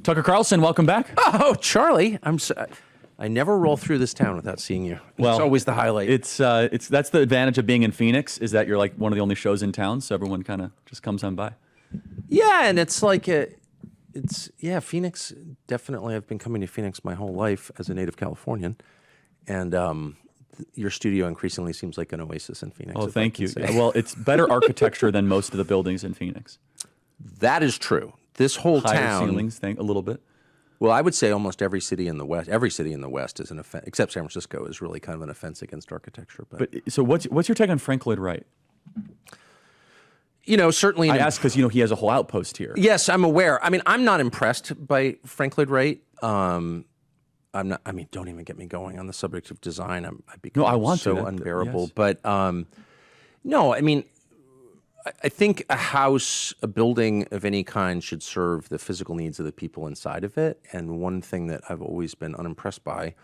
Tucker Carlson, welcome back. Oh, Charlie, I never roll through this town without seeing you. Well, it's always the highlight. It's that's the advantage of being in Phoenix, is that you're like one of the only shows in town, so everyone kind of just comes on by. Yeah, and it's like Phoenix. Definitely, I've been coming to Phoenix my whole life as a native Californian, and your studio increasingly seems like an oasis in Phoenix. Oh, thank you. Yeah, well, it's better architecture than most of the buildings in Phoenix. That is true. This whole Higher town, ceilings, a little bit. Well, I would say almost every city in the West. Every city in the West is an offense, except San Francisco is really kind of an offense against architecture. But so, what's your take on Frank Lloyd Wright? Certainly. I ask because he has a whole outpost here. Yes, I'm aware. I mean, I'm not impressed by Frank Lloyd Wright. I'm not. I mean, don't even get me going on the subject of design. I become unbearable. Yes. But no, I mean, I think a building of any kind should serve the physical needs of the people inside of it. And one thing that I've always been unimpressed by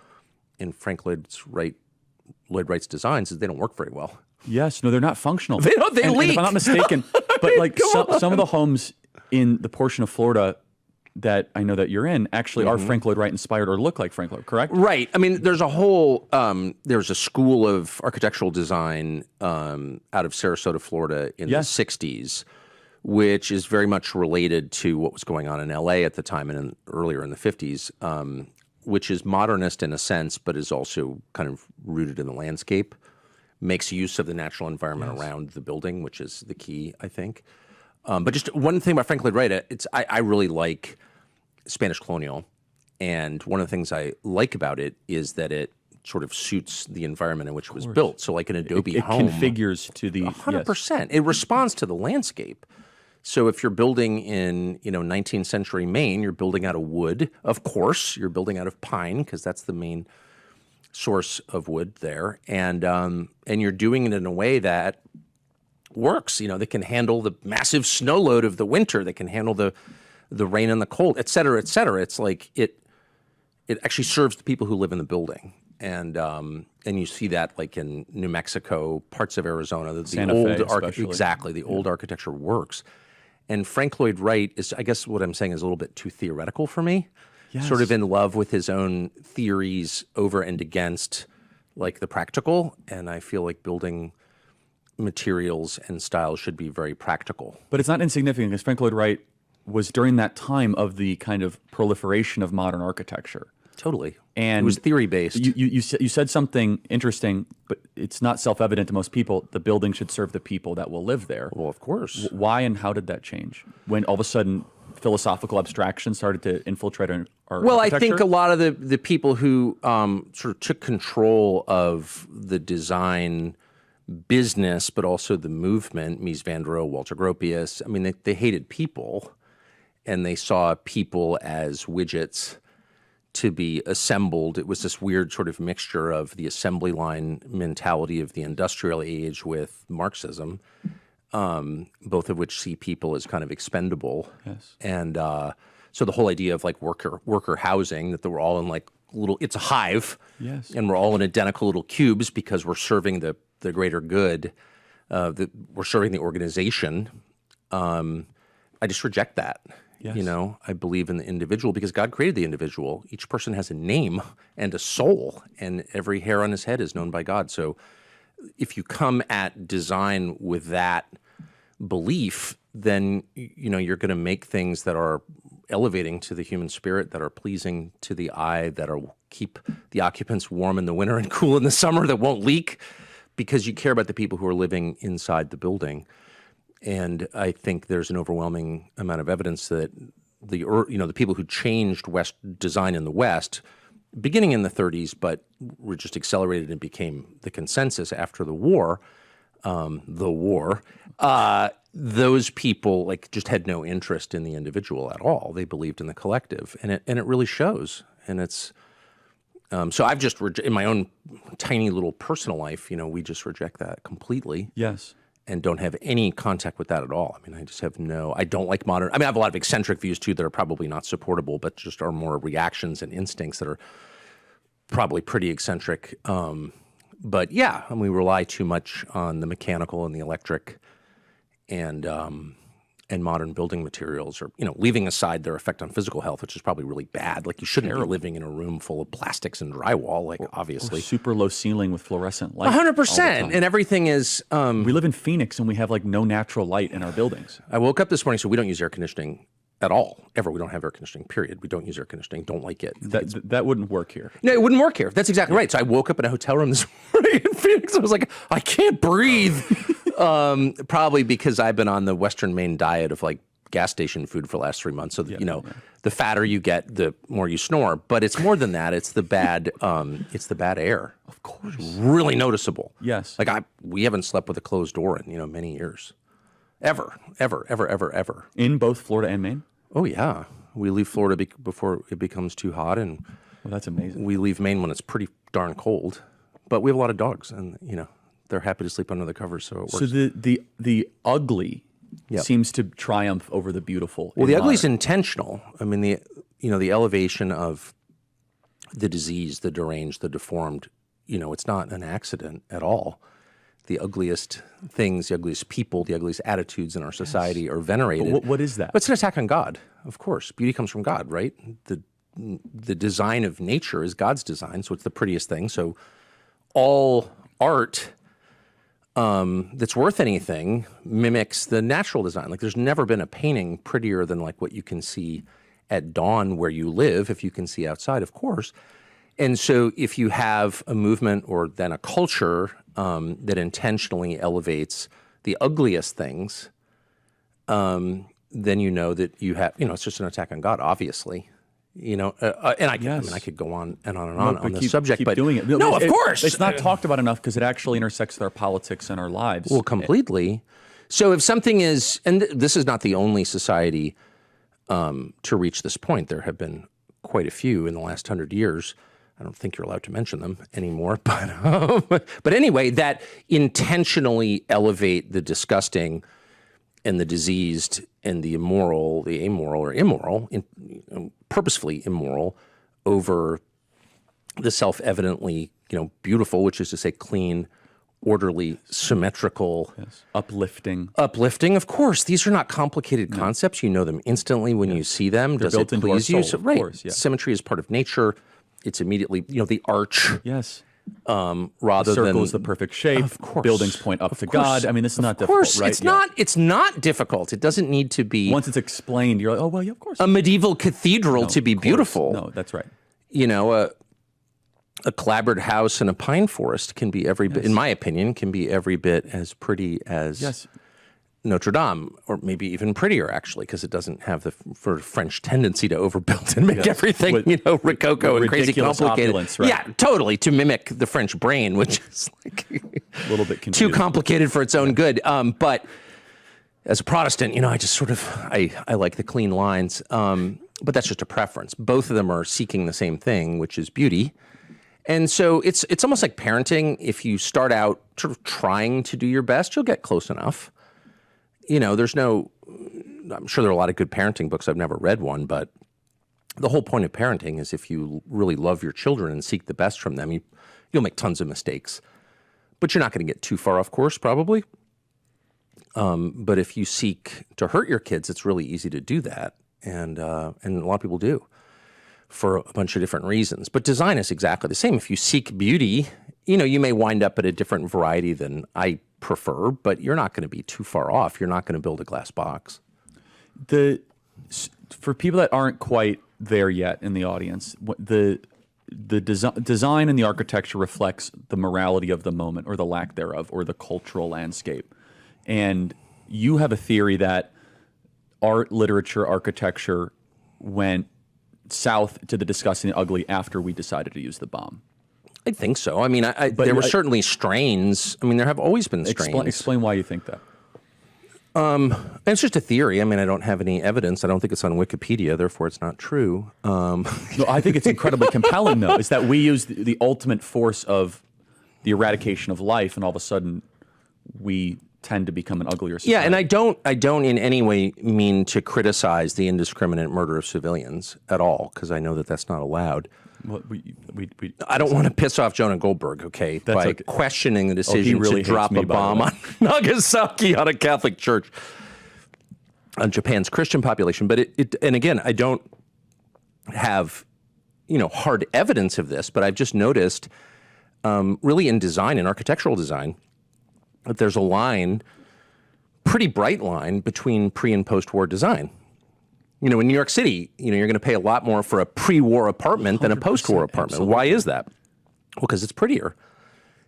in Frank Lloyd Wright's designs is they don't work very well. Yes, no, they're not functional. They leak. And if I'm not mistaken, but like some of the homes in the portion of Florida that I know that you're in actually are Frank Lloyd Wright inspired or look like Frank Lloyd, correct? Right. I mean, there's a school of architectural design out of Sarasota, Florida in the 60s, which is very much related to what was going on in LA at the time and earlier in the 50s, which is modernist in a sense, but is also kind of rooted in the landscape, makes use of the natural environment around the building, which is the key, I think. But just one thing about Frank Lloyd Wright, I really like Spanish colonial, and one of the things I like about it is that it sort of suits the environment in which it was built. So like an Adobe home. It configures to the 100%. It responds to the landscape. So if you're building in 19th century Maine, you're building out of wood. Of course, you're building out of pine because that's the main source of wood there, and you're doing it in a way that works. That can handle the massive snow load of the winter, that can handle the rain and the cold, et cetera, et cetera. It's like it actually serves the people who live in the building, and you see that like in New Mexico, parts of Arizona, Santa Fe, exactly the old architecture works. And Frank Lloyd Wright is, I guess, what I'm saying is a little bit too theoretical for me. Yes. Sort of in love with his own theories over and against like the practical, and I feel like building materials and styles should be very practical. But it's not insignificant because Frank Lloyd Wright was during that time of the kind of proliferation of modern architecture. Totally. And it was theory-based. You said something interesting, but it's not self-evident to most people. The building should serve the people that will live there. Well, of course. Why and how did that change? When all of a sudden philosophical abstraction started to infiltrate our Well, architecture? I think a lot of the people who sort of took control of the design business, but also the movement, Mies van der Rohe, Walter Gropius, I mean, they hated people, and they saw people as widgets to be assembled. It was this weird sort of mixture of the assembly line mentality of the industrial age with Marxism, both of which see people as kind of expendable. Yes. And so the whole idea of like worker housing, that they were all in like it's a hive. Yes. And we're all in identical little cubes because we're serving the greater good, we're serving the organization. I just reject that. Yes. I believe in the individual because God created the individual. Each person has a name and a soul, and every hair on his head is known by God. So if you come at design with that belief, then you're going to make things that are elevating to the human spirit, that are pleasing to the eye, that are keep the occupants warm in the winter and cool in the summer, that won't leak, because you care about the people who are living inside the building. And I think there's an overwhelming amount of evidence that the people who changed West design in the West, beginning in the 30s, but were just accelerated and became the consensus after the war. Those people like just had no interest in the individual at all. They believed in the collective, and it really shows. And it's so I've just in my own tiny little personal life, we just reject that completely. Yes. And don't have any contact with that at all. I mean, I don't like modern. I mean, I have a lot of eccentric views too that are probably not supportable, but just are more reactions and instincts that are probably pretty eccentric. But yeah, and we rely too much on the mechanical and the electric, and and modern building materials are, leaving aside their effect on physical health, which is probably really bad. Like you shouldn't be living in a room full of plastics and drywall, like obviously. Or super low ceiling with fluorescent light. 100%. And everything is... we live in Phoenix and we have like no natural light in our buildings. I woke up this morning, so we don't use air conditioning at all, ever. We don't have air conditioning, period. We don't use air conditioning, don't like it. That wouldn't work here. No, it wouldn't work here. That's exactly right. So I woke up in a hotel room this morning in Phoenix. I was like, I can't breathe. Probably because I've been on the Western Maine diet of like gas station food for the last 3 months. So, the fatter you get, the more you snore. But it's more than that. It's the bad air. Of course. It's really noticeable. Yes. Like we haven't slept with a closed door in, many years. Ever. In both Florida and Maine? Oh, yeah. We leave Florida before it becomes too hot, and that's amazing. We leave Maine when it's pretty darn cold. But we have a lot of dogs, and, they're happy to sleep under the covers, so it works. So the ugly seems to triumph over the beautiful. Well, the ugly is intentional. I mean, the elevation of the diseased, the deranged, the deformed, it's not an accident at all. The ugliest things, the ugliest people, the ugliest attitudes in our society are venerated. But what is that? It's an attack on God, of course. Beauty comes from God, right? The design of nature is God's design, so it's the prettiest thing. So all art that's worth anything mimics the natural design. Like there's never been a painting prettier than like what you can see at dawn where you live, if you can see outside, of course. And so if you have a movement or then a culture that intentionally elevates the ugliest things, then you know that you have, it's just an attack on God, obviously. And I could go on and on and on this subject, keep but doing it. No, of course. It's not talked about enough because it actually intersects with our politics and our lives. Well, completely. So if something is, and this is not the only society to reach this point, there have been quite a few in the last 100 years. I don't think you're allowed to mention them anymore, but anyway, that intentionally elevate the disgusting and the diseased and the immoral, the amoral or immoral, purposefully immoral, over the self-evidently, beautiful, which is to say clean, orderly, symmetrical. Yes. Uplifting. Uplifting, of course. These are not complicated concepts. You know them instantly when you see them. They're Does built it into our please you? soul, Right. of course, yeah. Symmetry is part of nature. It's immediately, the arch. Yes. Rather the circle than is the perfect shape. Of course. Buildings point up to God. I mean, this is not difficult, course, right? It's not difficult. It doesn't need to be Once it's explained, you're like, oh, well, yeah, of course. a medieval cathedral to be beautiful. No, that's right. A clapboard house in a pine forest can be every bit, in my opinion, can be every bit as pretty as Notre Dame, or maybe even prettier, actually, because it doesn't have the French tendency to overbuild and make everything, rococo and crazy complicated. Opulence, right? Yeah, totally, to mimic the French brain, which is like a little bit too complicated for its own good. But as a Protestant, I just sort of, I like the clean lines. But that's just a preference. Both of them are seeking the same thing, which is beauty. And so it's almost like parenting. If you start out sort of trying to do your best, you'll get close enough. I'm sure there are a lot of good parenting books. I've never read one, but the whole point of parenting is if you really love your children and seek the best from them, you'll make tons of mistakes. But you're not going to get too far off course, probably. But if you seek to hurt your kids, it's really easy to do that. And a lot of people do for a bunch of different reasons. But design is exactly the same. If you seek beauty, you may wind up at a different variety than I prefer, but you're not going to be too far off. You're not going to build a glass box. For people that aren't quite there yet in the audience, the design and the architecture reflects the morality of the moment or the lack thereof or the cultural landscape. And you have a theory that art, literature, architecture went south to the disgusting and ugly after we decided to use the bomb. I think so. I mean, there were certainly strains. I mean, there have always been strains. Explain why you think that. It's just a theory. I mean, I don't have any evidence. I don't think it's on Wikipedia, therefore it's not true. No, I think it's incredibly compelling, though, is that we use the ultimate force of the eradication of life, and all of a sudden we tend to become an uglier society. Yeah, and I don't in any way mean to criticize the indiscriminate murder of civilians at all, because I know that that's not allowed. Well, I don't want to piss off Jonah Goldberg, by questioning the decision really to drop me, a bomb on Nagasaki on a Catholic church. on Japan's Christian population. But and again, I don't have, hard evidence of this, but I've just noticed really in design, in architectural design, that there's a line, pretty bright line, between pre and post-war design. In New York City, you're going to pay a lot more for a pre-war apartment than a post-war apartment. Absolutely. Why is that? Well, because it's prettier.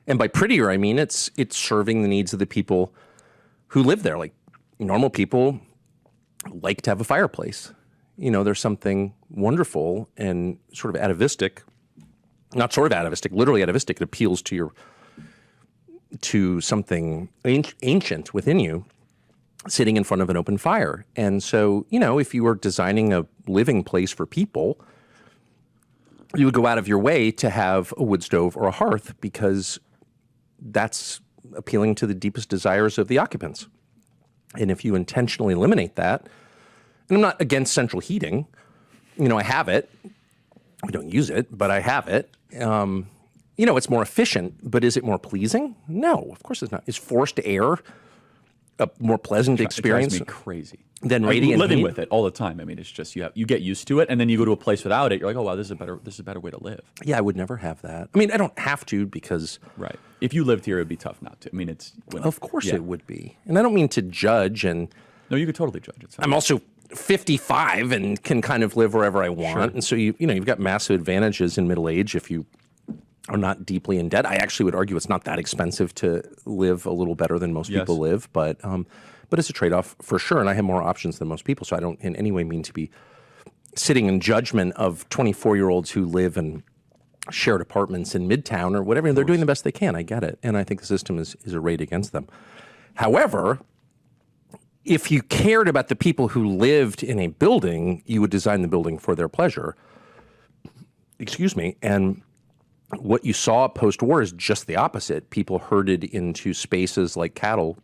And by prettier, I mean it's serving the needs of the people who live there. Like, normal people like to have a fireplace. There's something wonderful and sort of atavistic, not sort of atavistic, literally atavistic. It appeals to something ancient within you, sitting in front of an open fire. And so, if you were designing a living place for people, you would go out of your way to have a wood stove or a hearth because that's appealing to the deepest desires of the occupants. And if you intentionally eliminate that, and I'm not against central heating, I have it. We don't use it, but I have it. It's more efficient, but is it more pleasing? No, of course it's not. Is forced air a more pleasant experience? It drives me crazy. Than radiant living heat? with it all the time. I mean, it's just you get used to it, and then you go to a place without it. You're like, oh wow, this is a better way to live. Yeah, I would never have that. I mean, I don't have to because Right. If you lived here, it would be tough not to. I mean, of course it would be. And I don't mean to judge. And No, you could totally judge it. I'm also 55 and can kind of live wherever I want. Sure. And so you've got massive advantages in middle age if you are not deeply in debt. I actually would argue it's not that expensive to live a little better than most people live, but it's a trade-off for sure. And I have more options than most people, so I don't in any way mean to be sitting in judgment of 24-year-olds who live in shared apartments in Midtown or whatever. They're doing the best they can. I get it, and I think the system is arrayed against them. However, if you cared about the people who lived in a building, you would design the building for their pleasure. Excuse me. And what you saw post-war is just the opposite. People herded into spaces like cattle.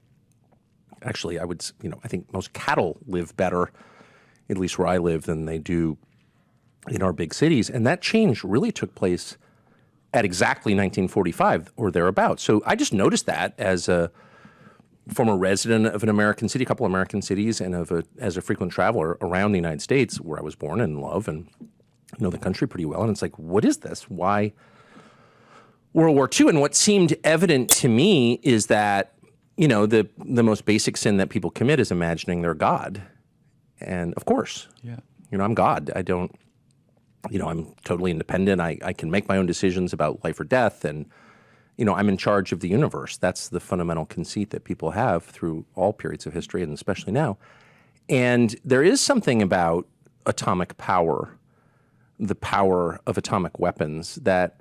Actually, I think most cattle live better, at least where I live, than they do in our big cities. And that change really took place at exactly 1945 or thereabouts. So I just noticed that as a former resident of an American city, a couple of American cities, and as a frequent traveler around the United States, where I was born and love and know the country pretty well. And it's like, what is this? Why World War II? And what seemed evident to me is that, the most basic sin that people commit is imagining they're God. And of course, I'm God. I don't, I'm totally independent. I can make my own decisions about life or death. And, I'm in charge of the universe. That's the fundamental conceit that people have through all periods of history, and especially now. And there is something about atomic power, the power of atomic weapons, that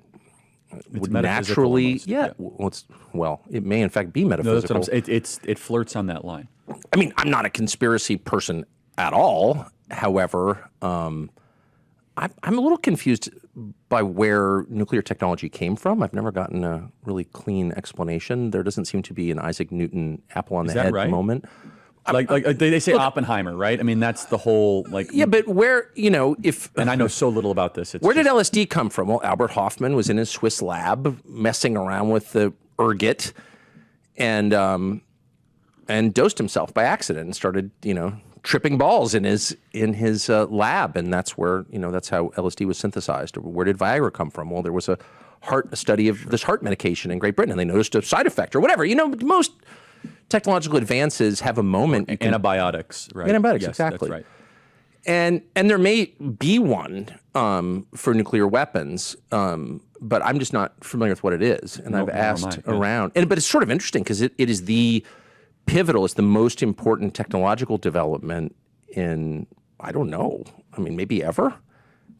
would naturally, it may in fact be metaphysical. No, that's what I'm saying. It flirts on that line. I mean, I'm not a conspiracy person at all. However, I'm a little confused by where nuclear technology came from. I've never gotten a really clean explanation. There doesn't seem to be an Isaac Newton apple on the head moment. Like they say Oppenheimer, right? I mean, that's the whole Yeah, but where, if... And I know so little about this. Where did LSD come from? Well, Albert Hoffman was in his Swiss lab messing around with the ergot and dosed himself by accident and started, tripping balls in his lab. And that's where, that's how LSD was synthesized. Or where did Viagra come from? Well, there was a study of this heart medication in Great Britain, and they noticed a side effect or whatever. Most technological advances have a moment. Antibiotics, right? Antibiotics, yes, exactly. That's right. And there may be one for nuclear weapons, but I'm just not familiar with what it is. And I've asked around. But it's sort of interesting because it is the pivotal, it's the most important technological development in, I don't know, maybe ever.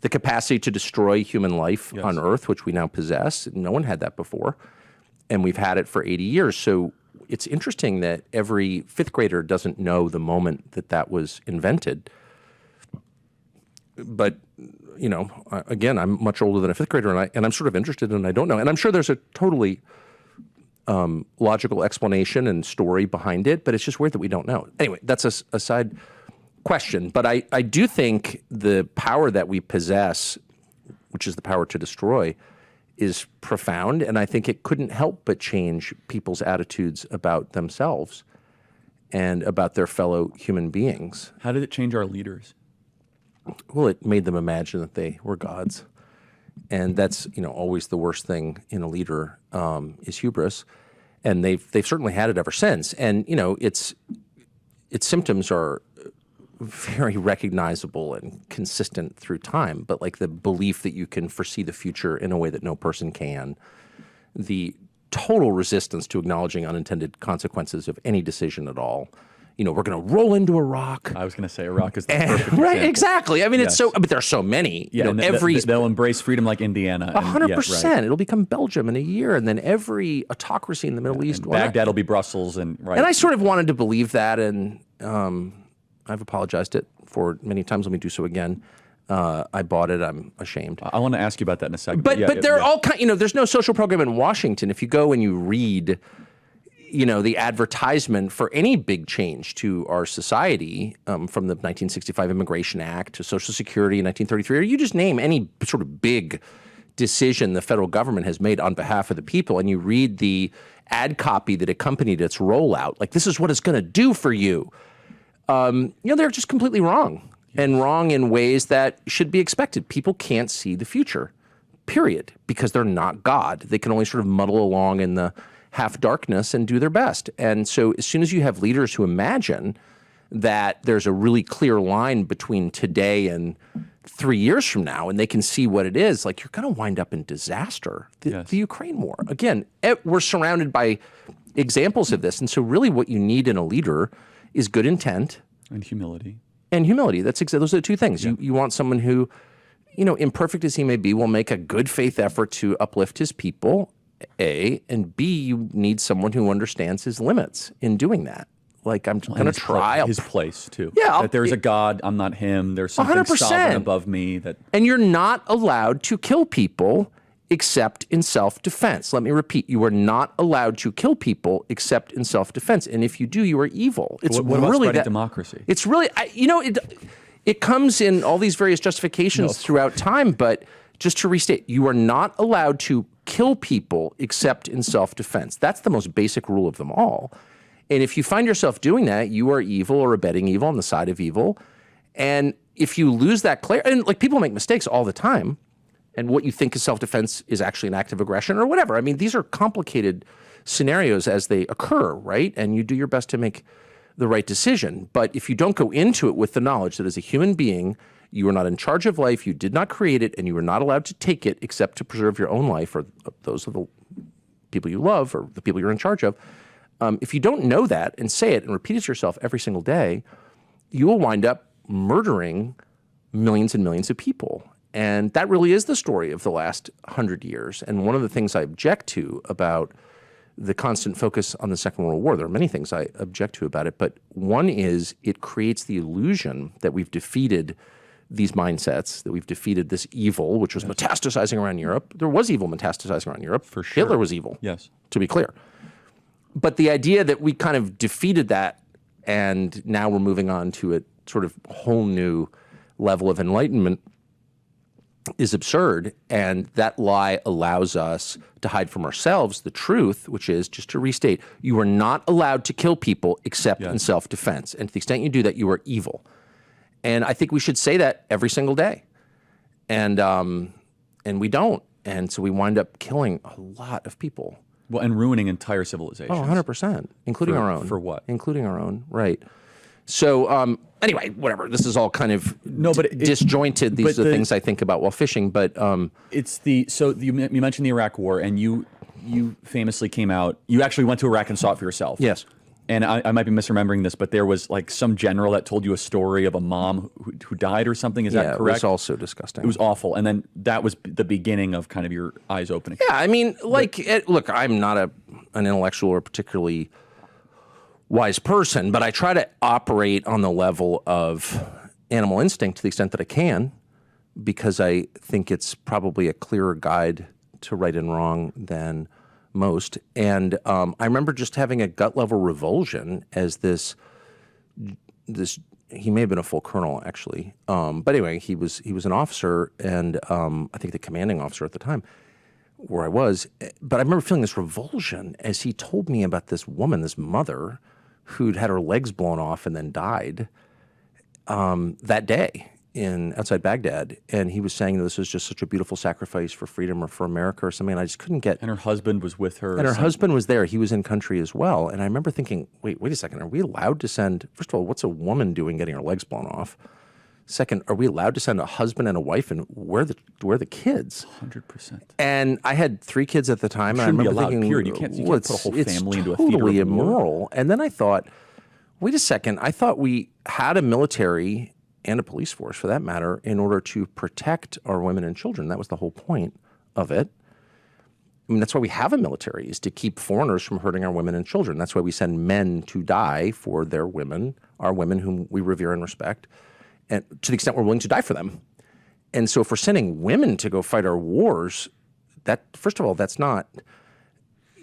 The capacity to destroy human life on Earth, which we now possess. No one had that before. And we've had it for 80 years. So it's interesting that every fifth grader doesn't know the moment that was invented. But, again, I'm much older than a fifth grader, and I'm sort of interested, and I don't know. And I'm sure there's a totally logical explanation and story behind it, but it's just weird that we don't know. Anyway, that's a side question. But I do think the power that we possess, which is the power to destroy, is profound, and I think it couldn't help but change people's attitudes about themselves. and about their fellow human beings. How did it change our leaders? Well, it made them imagine that they were gods. And that's, always the worst thing in a leader, is hubris. And they've certainly had it ever since. And, its symptoms are very recognizable and consistent through time. But like the belief that you can foresee the future in a way that no person can, the total resistance to acknowledging unintended consequences of any decision at all. We're going to roll into Iraq. I was going to say Iraq is the perfect right, example. exactly. I mean, Yes. but there are so many. Yeah, they'll embrace freedom like Indiana. 100%. Right. It'll become Belgium in a year, and then every autocracy in the Middle East. And Baghdad will be Brussels, and right. And I sort of wanted to believe that, and I've apologized it for many times. Let me do so again. I bought it. I'm ashamed. I want to ask you about that in a second. But there are all kinds. There's no social program in Washington. If you go and you read, the advertisement for any big change to our society, from the 1965 Immigration Act to Social Security in 1933, or you just name any sort of big decision the federal government has made on behalf of the people, and you read the ad copy that accompanied its rollout, like this is what it's going to do for you. They're just completely wrong, and wrong in ways that should be expected. People can't see the future, period, because they're not God. They can only sort of muddle along in the half darkness and do their best. And so as soon as you have leaders who imagine that there's a really clear line between today and 3 years from now, and they can see what it is, like you're going to wind up in disaster. The Ukraine war. Again, we're surrounded by examples of this. And so really what you need in a leader is good intent. And humility. And humility. Those are the two things. Yeah. You want someone who, imperfect as he may be, will make a good faith effort to uplift his people, A, and B, you need someone who understands his limits in doing that. Like, I'm going to try. His place, too. Yeah. That there's a God, I'm not him. There's something 100%. sovereign above me. And you're not allowed to kill people except in self-defense. Let me repeat. You are not allowed to kill people except in self-defense. And if you do, you are evil. It's what about really spreading democracy? It's really, it comes in all these various justifications throughout time, but just to restate, you are not allowed to kill people except in self-defense. That's the most basic rule of them all. And if you find yourself doing that, you are evil or abetting evil on the side of evil. And if you lose that clarity, and like people make mistakes all the time, and what you think is self-defense is actually an act of aggression or whatever. I mean, these are complicated scenarios as they occur, right? And you do your best to make the right decision. But if you don't go into it with the knowledge that as a human being, you are not in charge of life, you did not create it, and you are not allowed to take it except to preserve your own life or those of the people you love or the people you're in charge of. If you don't know that and say it and repeat it to yourself every single day, you will wind up murdering millions and millions of people. And that really is the story of the last 100 years. And one of the things I object to about the constant focus on the Second World War, there are many things I object to about it, but one is it creates the illusion that we've defeated these mindsets, that we've defeated this evil, which was metastasizing around Europe. There was evil metastasizing around Europe. For sure. Hitler was evil, yes, to be clear. But the idea that we kind of defeated that and now we're moving on to a sort of whole new level of enlightenment is absurd, and that lie allows us to hide from ourselves the truth, which is, just to restate, you are not allowed to kill people except in self-defense. And to the extent you do that, you are evil. And I think we should say that every single day. And we don't. And so we wind up killing a lot of people. Well, and ruining entire civilizations. Oh, 100%, including our own. For what? Including our own, right. So anyway, whatever. This is all kind of disjointed. These are the things I think about while fishing. But it's so you mentioned the Iraq War, and you famously came out. You actually went to Iraq and saw it for yourself. Yes. And I might be misremembering this, but there was like some general that told you a story of a mom who died or something. Is that correct? It was also disgusting. It was awful. And then that was the beginning of kind of your eyes opening. Yeah, I mean, look, I'm not an intellectual or particularly wise person, but I try to operate on the level of animal instinct to the extent that I can, because I think it's probably a clearer guide to right and wrong than most. And I remember just having a gut level revulsion as this, he may have been a full colonel actually. But anyway, he was an officer, and I think the commanding officer at the time where I was. But I remember feeling this revulsion as he told me about this woman, this mother, who'd had her legs blown off and then died that day outside Baghdad, and he was saying this was just such a beautiful sacrifice for freedom or for America or something. And I just couldn't get. And her husband was with her. And her husband was there. He was in country as well. And I remember thinking, wait a second. Are we allowed to send? First of all, what's a woman doing getting her legs blown off? Second, are we allowed to send a husband and a wife, and where the kids? 100%. And I had 3 kids at the time. And I remember thinking, period. You can't put a whole family into a theater. It's totally of war. immoral. And then I thought, wait a second. I thought we had a military and a police force, for that matter, in order to protect our women and children. That was the whole point of it. I mean, that's why we have a military, is to keep foreigners from hurting our women and children. That's why we send men to die for their women, our women whom we revere and respect, and to the extent we're willing to die for them. And so if we're sending women to go fight our wars, that, first of all, that's not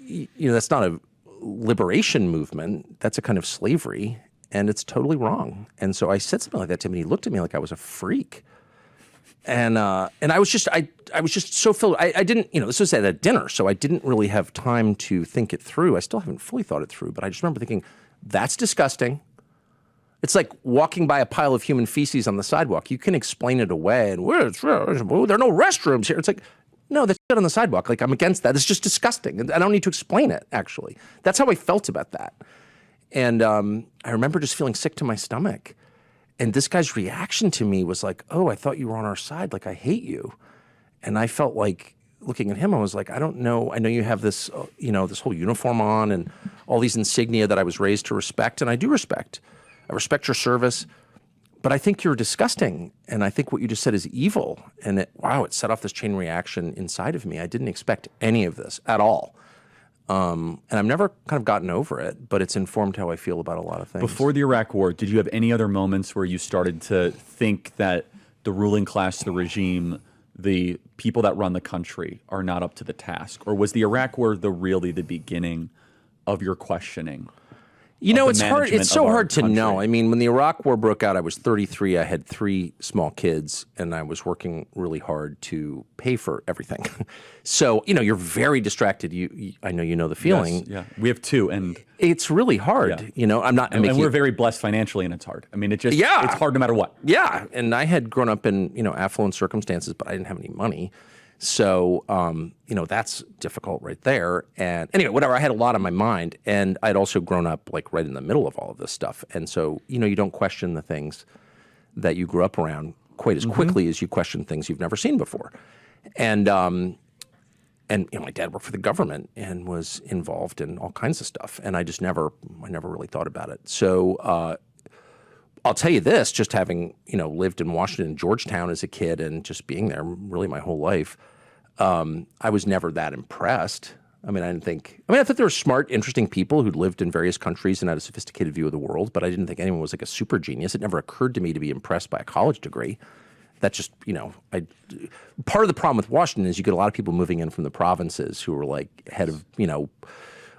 a liberation movement. That's a kind of slavery. And it's totally wrong. And so I said something like that to him, and he looked at me like I was a freak. And I was just so filled. I didn't, this was at a dinner, so I didn't really have time to think it through. I still haven't fully thought it through, but I just remember thinking, that's disgusting. It's like walking by a pile of human feces on the sidewalk. You can explain it away, and there are no restrooms here. It's like, no, that's shit on the sidewalk. Like, I'm against that. It's just disgusting. And I don't need to explain it, actually. That's how I felt about that. And I remember just feeling sick to my stomach. And this guy's reaction to me was like, oh, I thought you were on our side. Like, I hate you. And I felt like, looking at him, I was like, I don't know. I know you have this, this whole uniform on and all these insignia that I was raised to respect. And I do respect. I respect your service. But I think you're disgusting. And I think what you just said is evil. And it set off this chain reaction inside of me. I didn't expect any of this at all. And I've never kind of gotten over it, but it's informed how I feel about a lot of things. Before the Iraq War, did you have any other moments where you started to think that the ruling class, the regime, the people that run the country are not up to the task? Or was the Iraq War really the beginning of your questioning? It's hard. It's so hard to know. I mean, when the Iraq War broke out, I was 33. I had 3 small kids, and I was working really hard to pay for everything. So, you're very distracted. I know you know the feeling. Yes, yeah, we have 2, and it's really hard. Yeah. I'm not. And we're very blessed financially, and it's hard. I mean, it's hard no matter what. Yeah, and I had grown up in affluent circumstances, but I didn't have any money. So, that's difficult right there. And anyway, whatever, I had a lot on my mind, and I'd also grown up like right in the middle of all of this stuff. And so, you don't question the things that you grew up around quite as quickly as you question things you've never seen before. And my dad worked for the government and was involved in all kinds of stuff. And I never really thought about it. So, I'll tell you this, just having, lived in Washington and Georgetown as a kid and just being there really my whole life, I was never that impressed. I thought there were smart, interesting people who'd lived in various countries and had a sophisticated view of the world, but I didn't think anyone was like a super genius. It never occurred to me to be impressed by a college degree. That just, part of the problem with Washington is you get a lot of people moving in from the provinces who were like head of,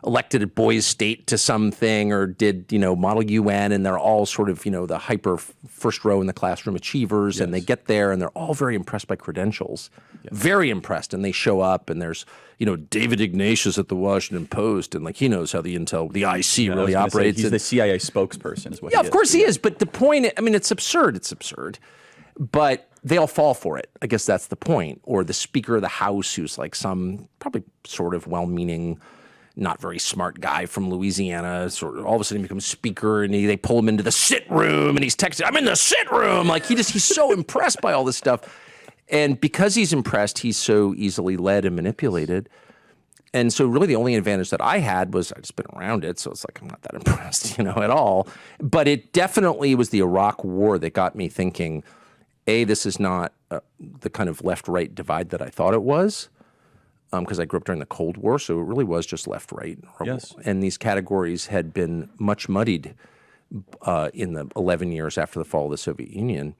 elected at Boys State to something or did, Model UN, and they're all sort of, the hyper first row in the classroom achievers. Yes. And they get there and they're all very impressed by credentials, very impressed. And they show up and there's, David Ignatius at the Washington Post, and like he knows how the IC really operates. He's the CIA spokesperson is what of course he is. But the point, it's absurd. It's absurd. But they all fall for it. I guess that's the point. Or the Speaker of the House, who's like some probably sort of well-meaning, not very smart guy from Louisiana, sort of all of a sudden becomes speaker, and they pull him into the sit room, and he's texting, "I'm in the sit room." Like he's so impressed by all this stuff. And because he's impressed, he's so easily led and manipulated. And so really the only advantage that I had was I'd just been around it. So it's like, I'm not that impressed, at all. But it definitely was the Iraq War that got me thinking, this is not the kind of left-right divide that I thought it was. Because I grew up during the Cold War, so it really was just left-right. Yes. And these categories had been much muddied in the 11 years after the fall of the Soviet Union.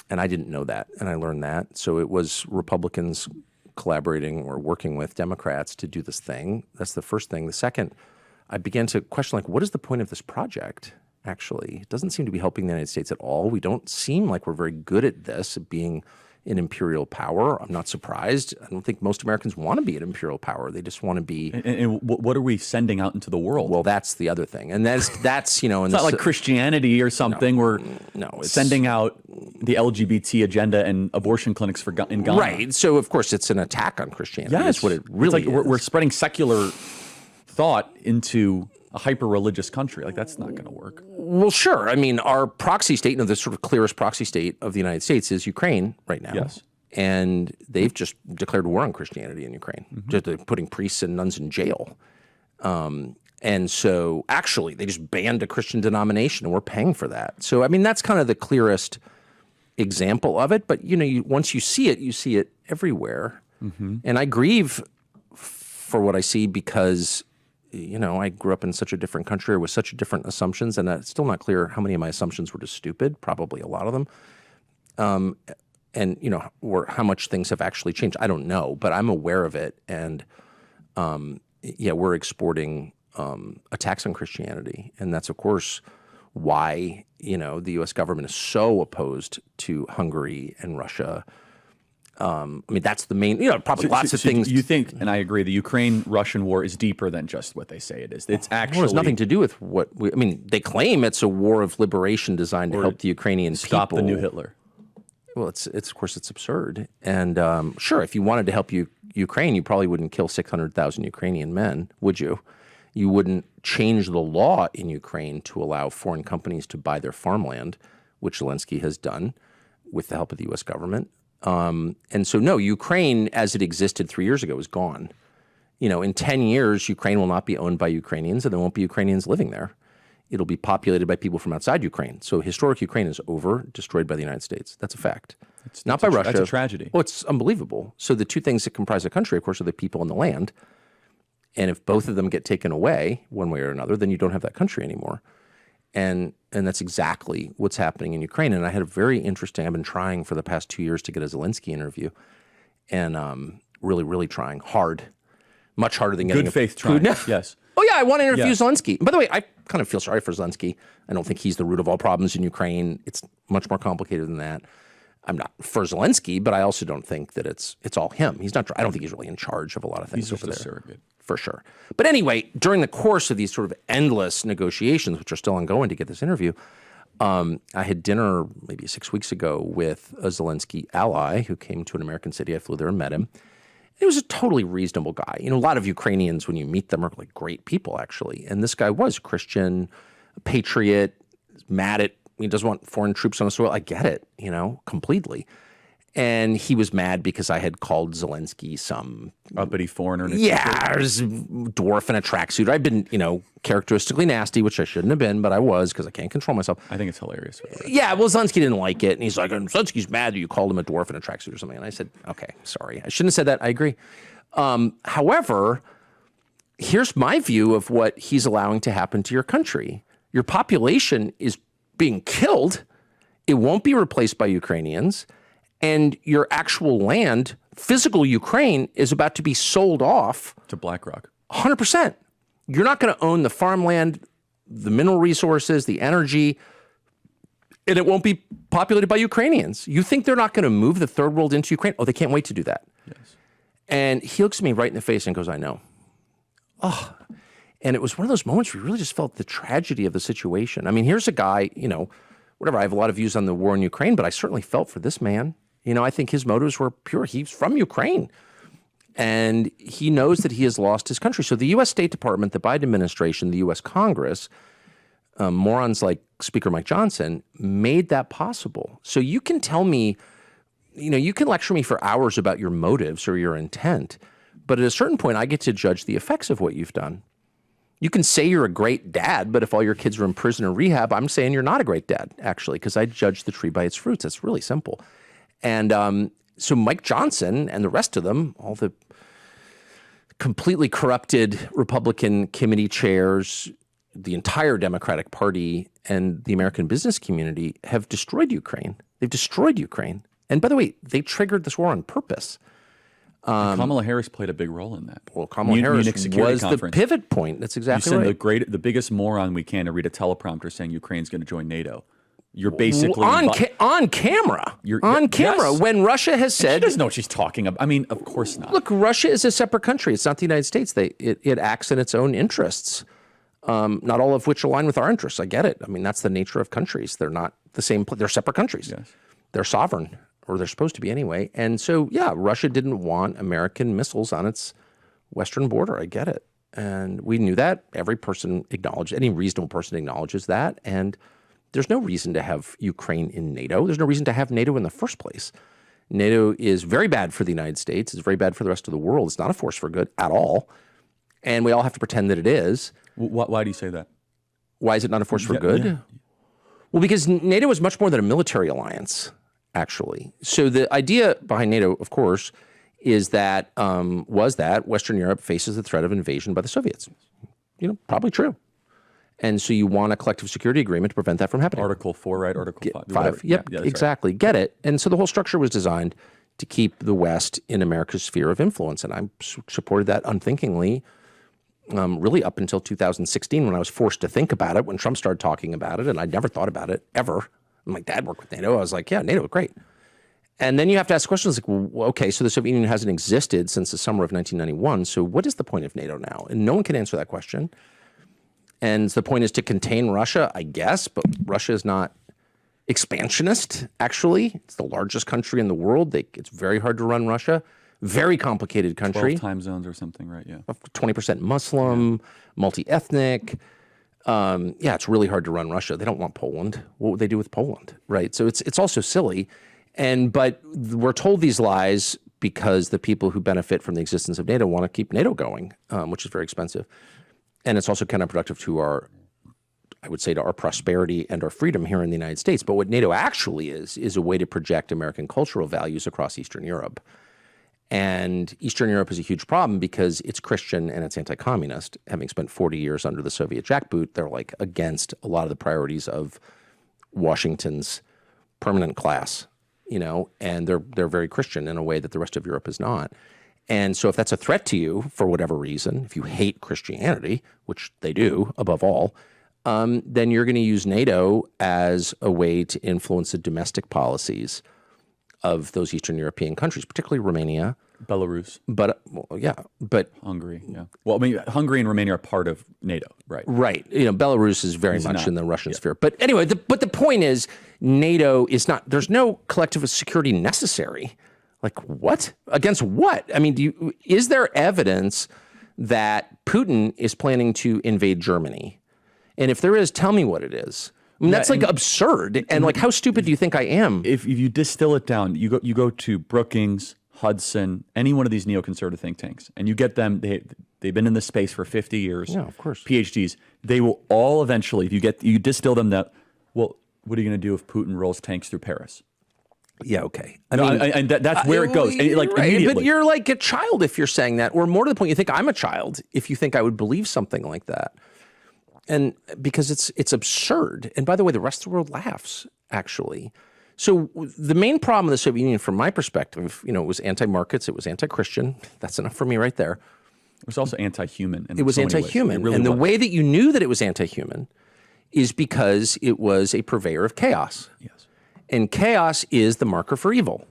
And I didn't know that, and I learned that. So it was Republicans collaborating or working with Democrats to do this thing. That's the first thing. The second, I began to question, what is the point of this project, actually? It doesn't seem to be helping the United States at all. We don't seem like we're very good at this, at being an imperial power. I'm not surprised. I don't think most Americans want to be an imperial power. They just want to be. And what are we sending out into the world? Well, that's the other thing, and that's and it's not like Christianity or something. We're sending out the LGBT agenda and abortion clinics in Ghana. Right. So of course it's an attack on Christianity. Yes. That's what it really is. We're spreading secular thought into a hyper-religious country. Like, that's not going to work. Well, sure. I mean, our proxy state, the sort of clearest proxy state of the United States is Ukraine right now. Yes. And they've just declared war on Christianity in Ukraine, just putting priests and nuns in jail. And so actually they just banned a Christian denomination and we're paying for that. So, I mean, that's kind of the clearest example of it. But, once you see it everywhere. And I grieve for what I see because I grew up in such a different country with such different assumptions, and it's still not clear how many of my assumptions were just stupid, probably a lot of them. And, or how much things have actually changed. I don't know, but I'm aware of it. And, we're exporting attacks on Christianity. And that's, of course, why, the U.S. government is so opposed to Hungary and Russia. I mean, that's the main, probably lots of things. You think, and I agree, the Ukraine-Russian war is deeper than just what they say it is. It's actually... It has nothing to do with they claim it's a war of liberation designed to help the Ukrainian people. Stop the new Hitler. Well, it's of course, it's absurd. And sure, if you wanted to help Ukraine, you probably wouldn't kill 600,000 Ukrainian men, would you? You wouldn't change the law in Ukraine to allow foreign companies to buy their farmland, which Zelensky has done with the help of the U.S. government. And so, no, Ukraine, as it existed 3 years ago, is gone. In 10 years, Ukraine will not be owned by Ukrainians, and there won't be Ukrainians living there. It'll be populated by people from outside Ukraine. So historic Ukraine is over, destroyed by the United States. That's a fact. Not by Russia. That's a tragedy. Oh, it's unbelievable. So the two things that comprise a country, of course, are the people and the land. And if both of them get taken away one way or another, then you don't have that country anymore. And that's exactly what's happening in Ukraine. And I had a very interesting, I've been trying for the past 2 years to get a Zelensky interview, and really, really trying hard, much harder than getting good faith trying. Yes. Oh yeah, I want to interview Zelensky. By the way, I kind of feel sorry for Zelensky. I don't think he's the root of all problems in Ukraine. It's much more complicated than that. I'm not for Zelensky, but I also don't think that it's all him. He's not. I don't think he's really in charge of a lot of things over there. He's just a surrogate. For sure. But anyway, during the course of these sort of endless negotiations, which are still ongoing to get this interview, I had dinner maybe 6 weeks ago with a Zelensky ally who came to an American city. I flew there and met him. He was a totally reasonable guy. A lot of Ukrainians, when you meet them, are like great people, actually. And this guy was Christian, a patriot, mad at, he doesn't want foreign troops on the soil. I get it, completely. And he was mad because I had called Zelensky some uppity foreigner. Dwarf in a tracksuit. I've been, characteristically nasty, which I shouldn't have been, but I was because I can't control myself. I think it's hilarious. Yeah, well, Zelensky didn't like it, and he's like, Zelensky's mad that you called him a dwarf in a tracksuit or something. And I said, okay, sorry, I shouldn't have said that. I agree. However, here's my view of what he's allowing to happen to your country. Your population is being killed. It won't be replaced by Ukrainians. And your actual land, physical Ukraine, is about to be sold off to BlackRock. 100%. You're not going to own the farmland, the mineral resources, the energy, and it won't be populated by Ukrainians. You think they're not going to move the third world into Ukraine? Oh, they can't wait to do that. Yes. And he looks at me right in the face and goes, I know. Oh, and it was one of those moments where you really just felt the tragedy of the situation. I mean, here's a guy, whatever, I have a lot of views on the war in Ukraine, but I certainly felt for this man. I think his motives were pure. He's from Ukraine, and he knows that he has lost his country. So the U.S. State Department, the Biden administration, the U.S. Congress, morons like Speaker Mike Johnson made that possible. So you can tell me, you can lecture me for hours about your motives or your intent, but at a certain point, I get to judge the effects of what you've done. You can say you're a great dad, but if all your kids are in prison or rehab, I'm saying you're not a great dad, actually, because I judge the tree by its fruits. That's really simple. And so Mike Johnson and the rest of them, all the completely corrupted Republican committee chairs, the entire Democratic Party, and the American business community have destroyed Ukraine. They've destroyed Ukraine. And by the way, they triggered this war on purpose. Kamala Harris played a big role in that. Well, Kamala Harris was the pivot point. That's exactly right. You send the biggest moron we can to read a teleprompter saying Ukraine's going to join NATO. You're basically on camera. On camera. Yes. When Russia has She said, doesn't know what she's talking about. I mean, of course not. look, Russia is a separate country. It's not the United States. It acts in its own interests, not all of which align with our interests. I get it. I mean, that's the nature of countries. They're not the same. They're separate countries. Yes. They're sovereign, or they're supposed to be anyway. And so, yeah, Russia didn't want American missiles on its western border. I get it. And we knew that. Every person acknowledged, any reasonable person acknowledges that. And there's no reason to have Ukraine in NATO. There's no reason to have NATO in the first place. NATO is very bad for the United States. It's very bad for the rest of the world. It's not a force for good at all. And we all have to pretend that it is. Why do you say that? Why is it not a force for good? Yeah. Well, because NATO is much more than a military alliance, actually. So the idea behind NATO, of course, is that Western Europe faces the threat of invasion by the Soviets. Probably true. And so you want a collective security agreement to prevent that from happening. Article 4, right? Article 5. 5. Yep, yeah, exactly. Right. Get it. And so the whole structure was designed to keep the West in America's sphere of influence. And I supported that unthinkingly, really up until 2016 when I was forced to think about it, when Trump started talking about it. And I'd never thought about it, ever. My dad worked with NATO. I was like, yeah, NATO, great. And then you have to ask questions like, well, okay, so the Soviet Union hasn't existed since the summer of 1991. So what is the point of NATO now? And no one can answer that question. And the point is to contain Russia, I guess, but Russia is not expansionist, actually. It's the largest country in the world. It's very hard to run Russia. Very complicated country. 12 time zones or something, right? Yeah. 20% Muslim, multi-ethnic. It's really hard to run Russia. They don't want Poland. What would they do with Poland, right? So it's also silly. But we're told these lies because the people who benefit from the existence of NATO want to keep NATO going, which is very expensive. And it's also counterproductive to our prosperity and our freedom here in the United States. But what NATO actually is a way to project American cultural values across Eastern Europe. And Eastern Europe is a huge problem because it's Christian and it's anti-communist. Having spent 40 years under the Soviet jackboot, they're like against a lot of the priorities of Washington's permanent class, and they're very Christian in a way that the rest of Europe is not. And so if that's a threat to you for whatever reason, if you hate Christianity, which they do above all, then you're going to use NATO as a way to influence the domestic policies of those Eastern European countries, particularly Romania. Belarus. But Hungary, yeah. Well, I mean, Hungary and Romania are part of NATO, right? Right. Belarus is very much in the Russian sphere. But anyway, the point is NATO is not, there's no collective security necessary. Like what? Against what? I mean, is there evidence that Putin is planning to invade Germany? And if there is, tell me what it is. I mean, that's absurd. And how stupid do you think I am? If you distill it down, you go to Brookings, Hudson, any one of these neoconservative think tanks, and you get them. They've been in this space for 50 years. Yeah, of course. PhDs. They will all eventually, if you distill them, well, what are you going to do if Putin rolls tanks through Paris? Yeah, okay. That's where it goes. Right, immediately. But you're like a child if you're saying that, or more to the point, you think I'm a child if you think I would believe something like that. And because it's absurd. And by the way, the rest of the world laughs, actually. So the main problem of the Soviet Union, from my perspective, it was anti-markets, it was anti-Christian. That's enough for me right there. It was also anti-human. It was anti-human. And the way that you knew that it was anti-human is because it was a purveyor of chaos. Yes. And chaos is the marker for evil.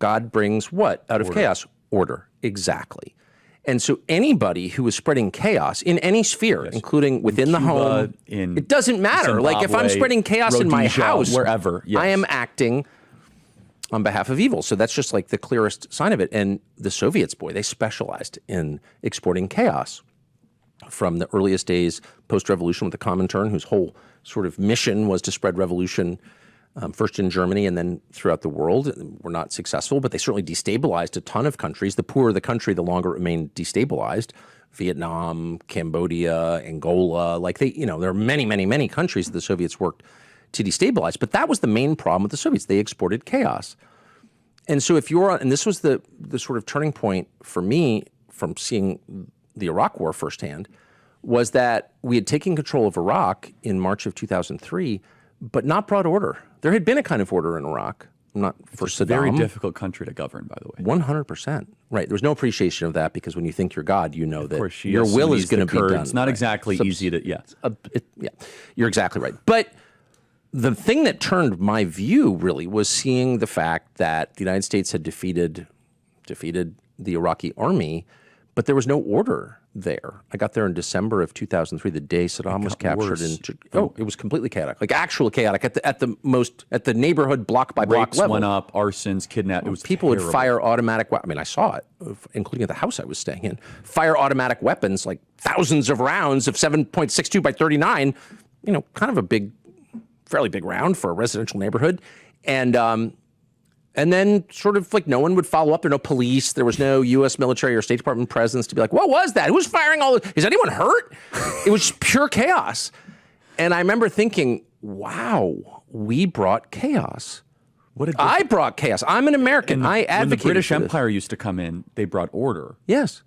God brings what out of chaos? Order. Exactly. And so anybody who is spreading chaos in any sphere, including within the home, it doesn't matter. Zimbabwe, like if I'm spreading chaos in my house, wherever, I am acting on behalf of evil. So that's just like the clearest sign of it. And the Soviets, boy, they specialized in exporting chaos from the earliest days post-revolution with the Comintern, whose whole sort of mission was to spread revolution first in Germany and then throughout the world. Were not successful, but they certainly destabilized a ton of countries. The poorer the country, the longer it remained destabilized. Vietnam, Cambodia, Angola, there are many, many, many countries that the Soviets worked to destabilize. But that was the main problem with the Soviets. They exported chaos. And so and this was the sort of turning point for me from seeing the Iraq War firsthand, was that we had taken control of Iraq in March of 2003, but not brought order. There had been a kind of order in Iraq, not for Saddam. It's a very difficult country to govern, by the way. 100%. Right. There was no appreciation of that because when you think you're God, you know that your will is going to be done. It's not exactly easy to, yeah, you're exactly right. But the thing that turned my view really was seeing the fact that the United States had defeated the Iraqi army, but there was no order there. I got there in December of 2003, the day Saddam was captured. It was completely chaotic, like actual chaotic at the neighborhood block by block Rapes level. went up, arsons, kidnapped. It was People terrible. would fire automatic weapons. I mean, I saw it, including at the house I was staying in. Fire automatic weapons, like thousands of rounds of 7.62 by 39. Kind of a fairly big round for a residential neighborhood, and then sort of like no one would follow up. There were no police. There was no U.S. military or State Department presence to be like, what was that? Who's firing all this? Is anyone hurt? It was pure chaos. And I remember thinking, wow, we brought chaos. I brought chaos. I'm an American. I advocated When the British for this. Empire used to come in, they brought order. Yes.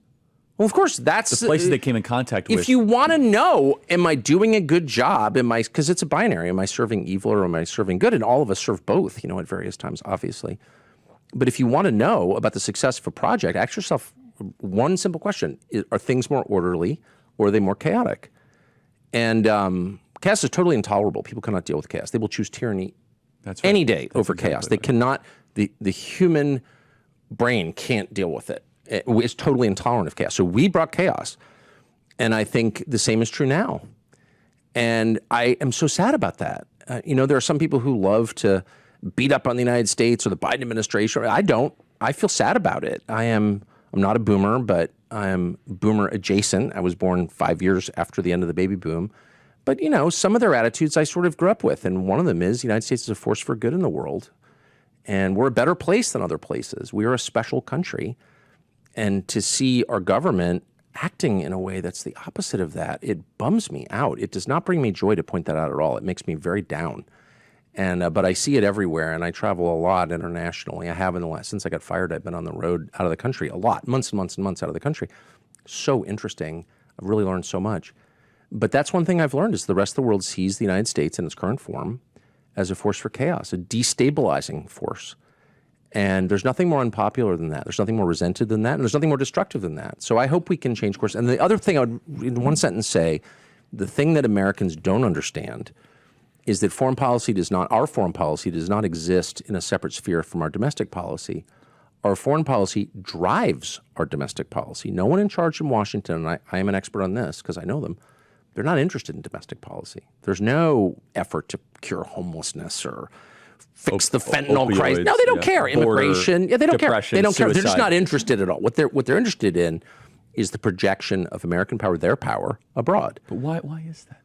Well, of course, that's The places they came in contact with. If you want to know, am I doing a good job? Because it's a binary. Am I serving evil or am I serving good? And all of us serve both, at various times, obviously. But if you want to know about the success of a project, ask yourself one simple question. Are things more orderly or are they more chaotic? And chaos is totally intolerable. People cannot deal with chaos. They will choose tyranny any day over chaos. They cannot, the human brain can't deal with it. It's totally intolerant of chaos. So we brought chaos. And I think the same is true now. And I am so sad about that. There are some people who love to beat up on the United States or the Biden administration. I don't. I feel sad about it. I'm not a boomer, but I am boomer adjacent. I was born 5 years after the end of the baby boom. But, some of their attitudes I sort of grew up with. And one of them is the United States is a force for good in the world. And we're a better place than other places. We are a special country. And to see our government acting in a way that's the opposite of that, it bums me out. It does not bring me joy to point that out at all. It makes me very down. And but I see it everywhere, and I travel a lot internationally. I have since I got fired, I've been on the road out of the country a lot, months and months and months out of the country. So interesting. I've really learned so much. But that's one thing I've learned is the rest of the world sees the United States in its current form as a force for chaos, a destabilizing force. And there's nothing more unpopular than that. There's nothing more resented than that. And there's nothing more destructive than that. So I hope we can change course. And the other thing I would, in one sentence, say, the thing that Americans don't understand is that our foreign policy does not exist in a separate sphere from our domestic policy. Our foreign policy drives our domestic policy. No one in charge in Washington, and I am an expert on this because I know them, they're not interested in domestic policy. There's no effort to cure homelessness or fix the fentanyl crisis. No, they don't care. Immigration, they don't care. They don't care. They're just not interested at all. What they're interested in is the projection of American power, their power, abroad. But why is that?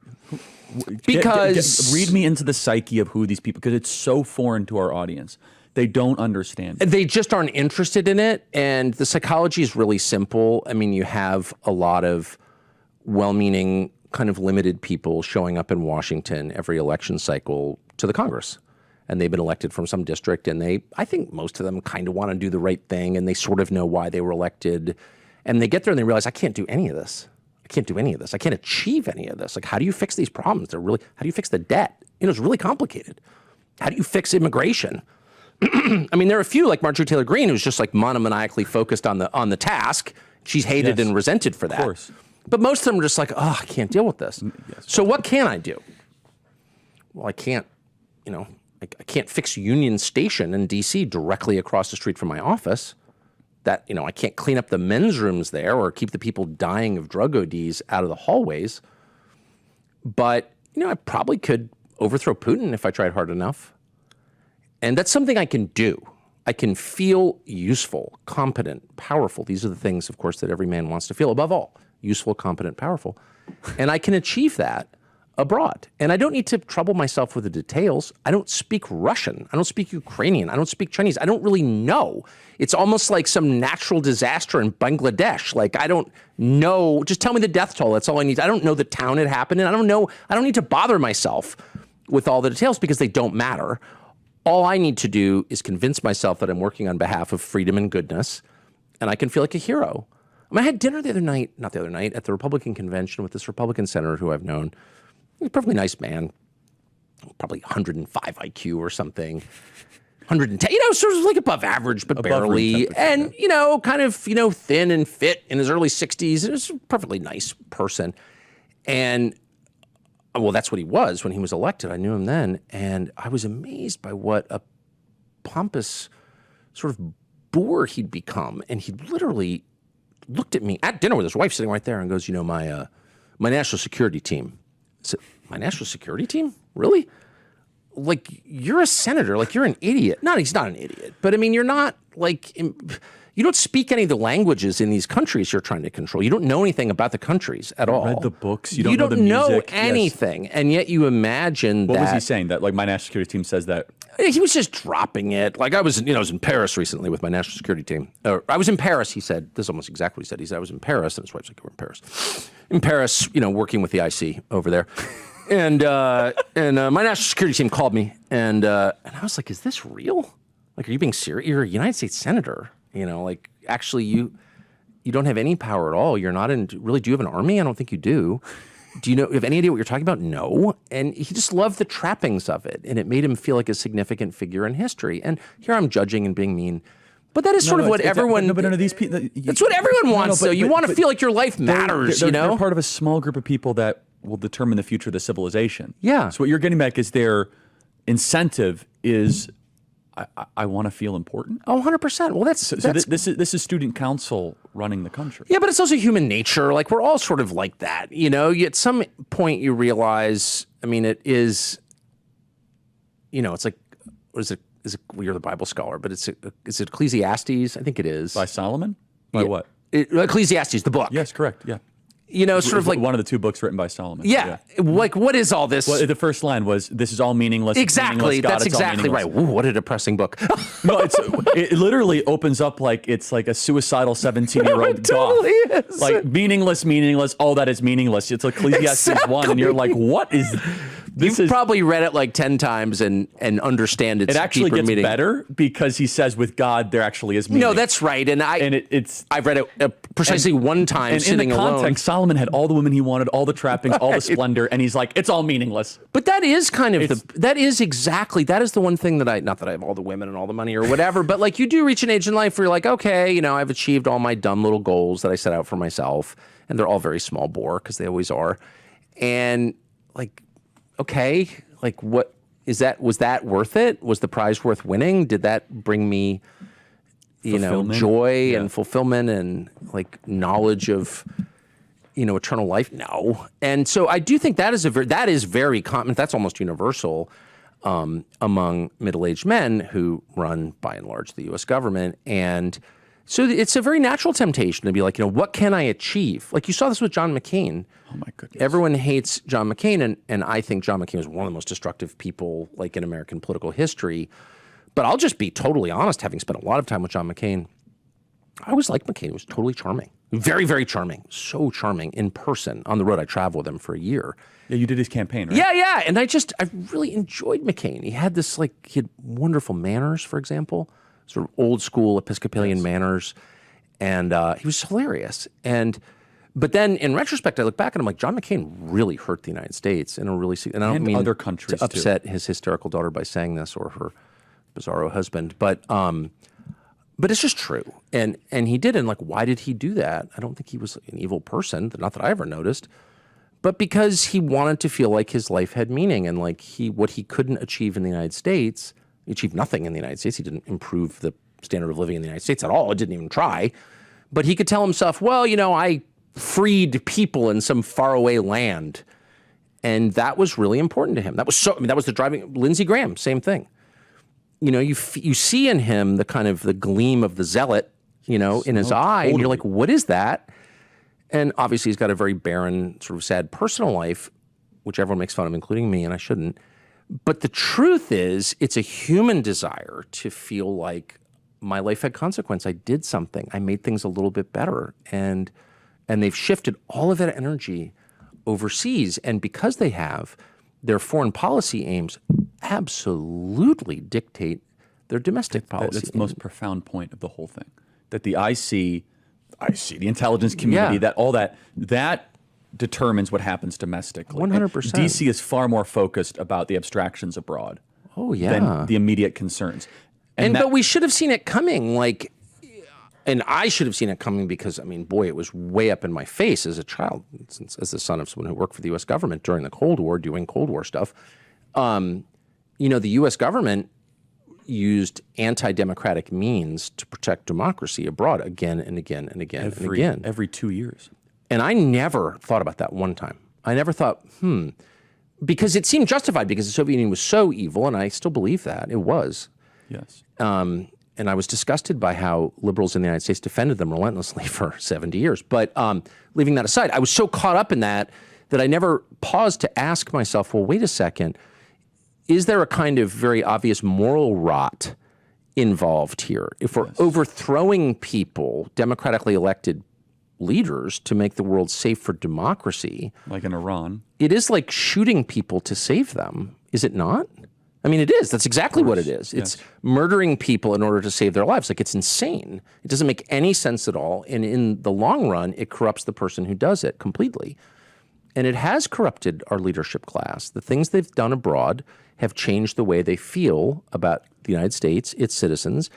Because read me into the psyche of who these people, because it's so foreign to our audience. They don't understand. They just aren't interested in it. And the psychology is really simple. I mean, you have a lot of well-meaning, kind of limited people showing up in Washington every election cycle to the Congress. And they've been elected from some district, and I think most of them kind of want to do the right thing, and they sort of know why they were elected. And they get there and they realize, I can't do any of this. I can't do any of this. I can't achieve any of this. Like, how do you fix these problems? How do you fix the debt? It's really complicated. How do you fix immigration? I mean, there are a few, like Marjorie Taylor Greene, who's just like monomaniacally focused on the task. She's hated and resented for that. Of course. But most of them are just like, I can't deal with this. Yes. So what can I do? Well, I can't, I can't fix Union Station in D.C. directly across the street from my office. That, I can't clean up the men's rooms there or keep the people dying of drug ODs out of the hallways. But, I probably could overthrow Putin if I tried hard enough. And that's something I can do. I can feel useful, competent, powerful. These are the things, of course, that every man wants to feel. Above all, useful, competent, powerful. And I can achieve that abroad. And I don't need to trouble myself with the details. I don't speak Russian. I don't speak Ukrainian. I don't speak Chinese. I don't really know. It's almost like some natural disaster in Bangladesh. Like, I don't know. Just tell me the death toll. That's all I need. I don't know the town it happened in. I don't know. I don't need to bother myself with all the details because they don't matter. All I need to do is convince myself that I'm working on behalf of freedom and goodness, and I can feel like a hero. I had dinner at the Republican convention with this Republican senator who I've known. He's a perfectly nice man, probably 105 IQ or something, 110, sort of like above average, but barely. And, kind of, thin and fit in his early 60s. He was a perfectly nice person. And well, that's what he was when he was elected. I knew him then, and I was amazed by what a pompous sort of boor he'd become. And he literally looked at me at dinner with his wife sitting right there and goes, my national security team. I said, my national security team? Really? Like, you're a senator. Like, you're an idiot. No, he's not an idiot. But, I mean, you're not, like, you don't speak any of the languages in these countries you're trying to control. You don't know anything about the countries at all. Read the books. You don't know the music. You don't know anything. Yes. And yet you imagine What was he saying? That, like, my national security team says that? He was just dropping it. Like, I was in Paris recently with my national security team. I was in Paris, he said. This is almost exactly what he said. He said, I was in Paris. And his wife's like, we're in Paris. In Paris, working with the IC over there. And my national security team called me, and I was like, "Is this real? Like, are you being serious? You're a United States senator. Like, actually, you don't have any power at all. You're not in. Really, do you have an army? I don't think you do. Do you have any idea what you're talking about? No." And he just loved the trappings of it, and it made him feel like a significant figure in history. And here I'm judging and being mean. But that is sort of what everyone. No, but none of these people. That's what everyone wants. Though you want to feel like your life matters. They're part of a small group of people that will determine the future of the civilization. Yeah. So what you're getting back is their incentive is, I want to feel important. Oh, 100%. Well, this is student council running the country. Yeah, but it's also human nature. Like, we're all sort of like that. At some point you realize. I mean, it is. It's like, what is it? Well, you're the Bible scholar, but is it Ecclesiastes? I think it is. By Solomon? By what? Ecclesiastes, the book. Yes, correct. Yeah. Sort of like one of the two books written by Solomon. Yeah. Like, what is all this? Well, the first line was, "This is all meaningless." Exactly. God, that's exactly right. Ooh, what a depressing book. No, it literally opens up like it's like a suicidal 17-year-old It totally is. Like, meaningless. All that is meaningless. It's Ecclesiastes 1, and you're like, what is this? You've probably read it like 10 times and understand its It actually deeper gets meaning. better because he says with God there actually is meaning. No, that's right. And I've read it precisely one time sitting in the context, alone. Solomon had all the women he wanted, all the trappings, all the splendor, and he's like, it's all meaningless. But that is kind of that is the one thing that not that I have all the women and all the money or whatever, but like, you do reach an age in life where you're like, okay, I've achieved all my dumb little goals that I set out for myself, and they're all very small bore because they always are. And like, okay, like, what is that? Was that worth it? Was the prize worth winning? Did that bring me, joy and fulfillment and like knowledge of, eternal life? No. And so I do think that is very common. That's almost universal among middle-aged men who run, by and large, the U.S. government. And so it's a very natural temptation to be like, what can I achieve? Like, you saw this with John McCain. Oh my goodness. Everyone hates John McCain, and I think John McCain was one of the most destructive people like in American political history. But I'll just be totally honest, having spent a lot of time with John McCain, I always liked McCain. He was totally charming. Very, very charming. So charming in person. On the road, I traveled with him for a year. Yeah, you did his campaign, right? Yeah. And I really enjoyed McCain. He had he had wonderful manners, for example, sort of old school Episcopalian manners. And he was hilarious. But then in retrospect, I look back and I'm like, John McCain really hurt the United States and I don't mean other countries to upset his hysterical daughter by saying this, or her bizarro husband, but it's just true. And he did. And like, why did he do that? I don't think he was an evil person, not that I ever noticed, but because he wanted to feel like his life had meaning, and like what he couldn't achieve in the United States, he achieved nothing in the United States. He didn't improve the standard of living in the United States at all. It didn't even try. But he could tell himself, well, I freed people in some faraway land. And that was really important to him. That was the driving. Lindsey Graham, same thing. You see in him the kind of the gleam of the zealot, in his eye, and you're like, what is that? And obviously he's got a very barren, sort of sad personal life, which everyone makes fun of, including me, and I shouldn't. But the truth is, it's a human desire to feel like my life had consequence. I did something. I made things a little bit better. And they've shifted all of that energy overseas. And because they have, their foreign policy aims absolutely dictate their domestic policy. That's the most profound point of the whole thing. That the IC, the intelligence community, that determines what happens domestically. 100%. DC is far more focused about the abstractions abroad. Oh, yeah. Than the immediate concerns. But we should have seen it coming. Like, And I should have seen it coming because, I mean, boy, it was way up in my face as a child, since as the son of someone who worked for the U.S. government during the Cold War, doing Cold War stuff. The U.S. government used anti-democratic means to protect democracy abroad again and again and again and again. Every 2 years. And I never thought about that one time. I never thought, because it seemed justified because the Soviet Union was so evil, and I still believe that. It was. Yes. And I was disgusted by how liberals in the United States defended them relentlessly for 70 years. But leaving that aside, I was so caught up in that I never paused to ask myself, well, wait a second, is there a kind of very obvious moral rot involved here? If we're overthrowing people, democratically elected leaders, to make the world safe for democracy. Like in Iran. It is like shooting people to save them, is it not? I mean, it is. That's exactly what it is. It's murdering people in order to save their lives. Like, it's insane. It doesn't make any sense at all. And in the long run, it corrupts the person who does it completely. And it has corrupted our leadership class. The things they've done abroad have changed the way they feel about the United States, its citizens,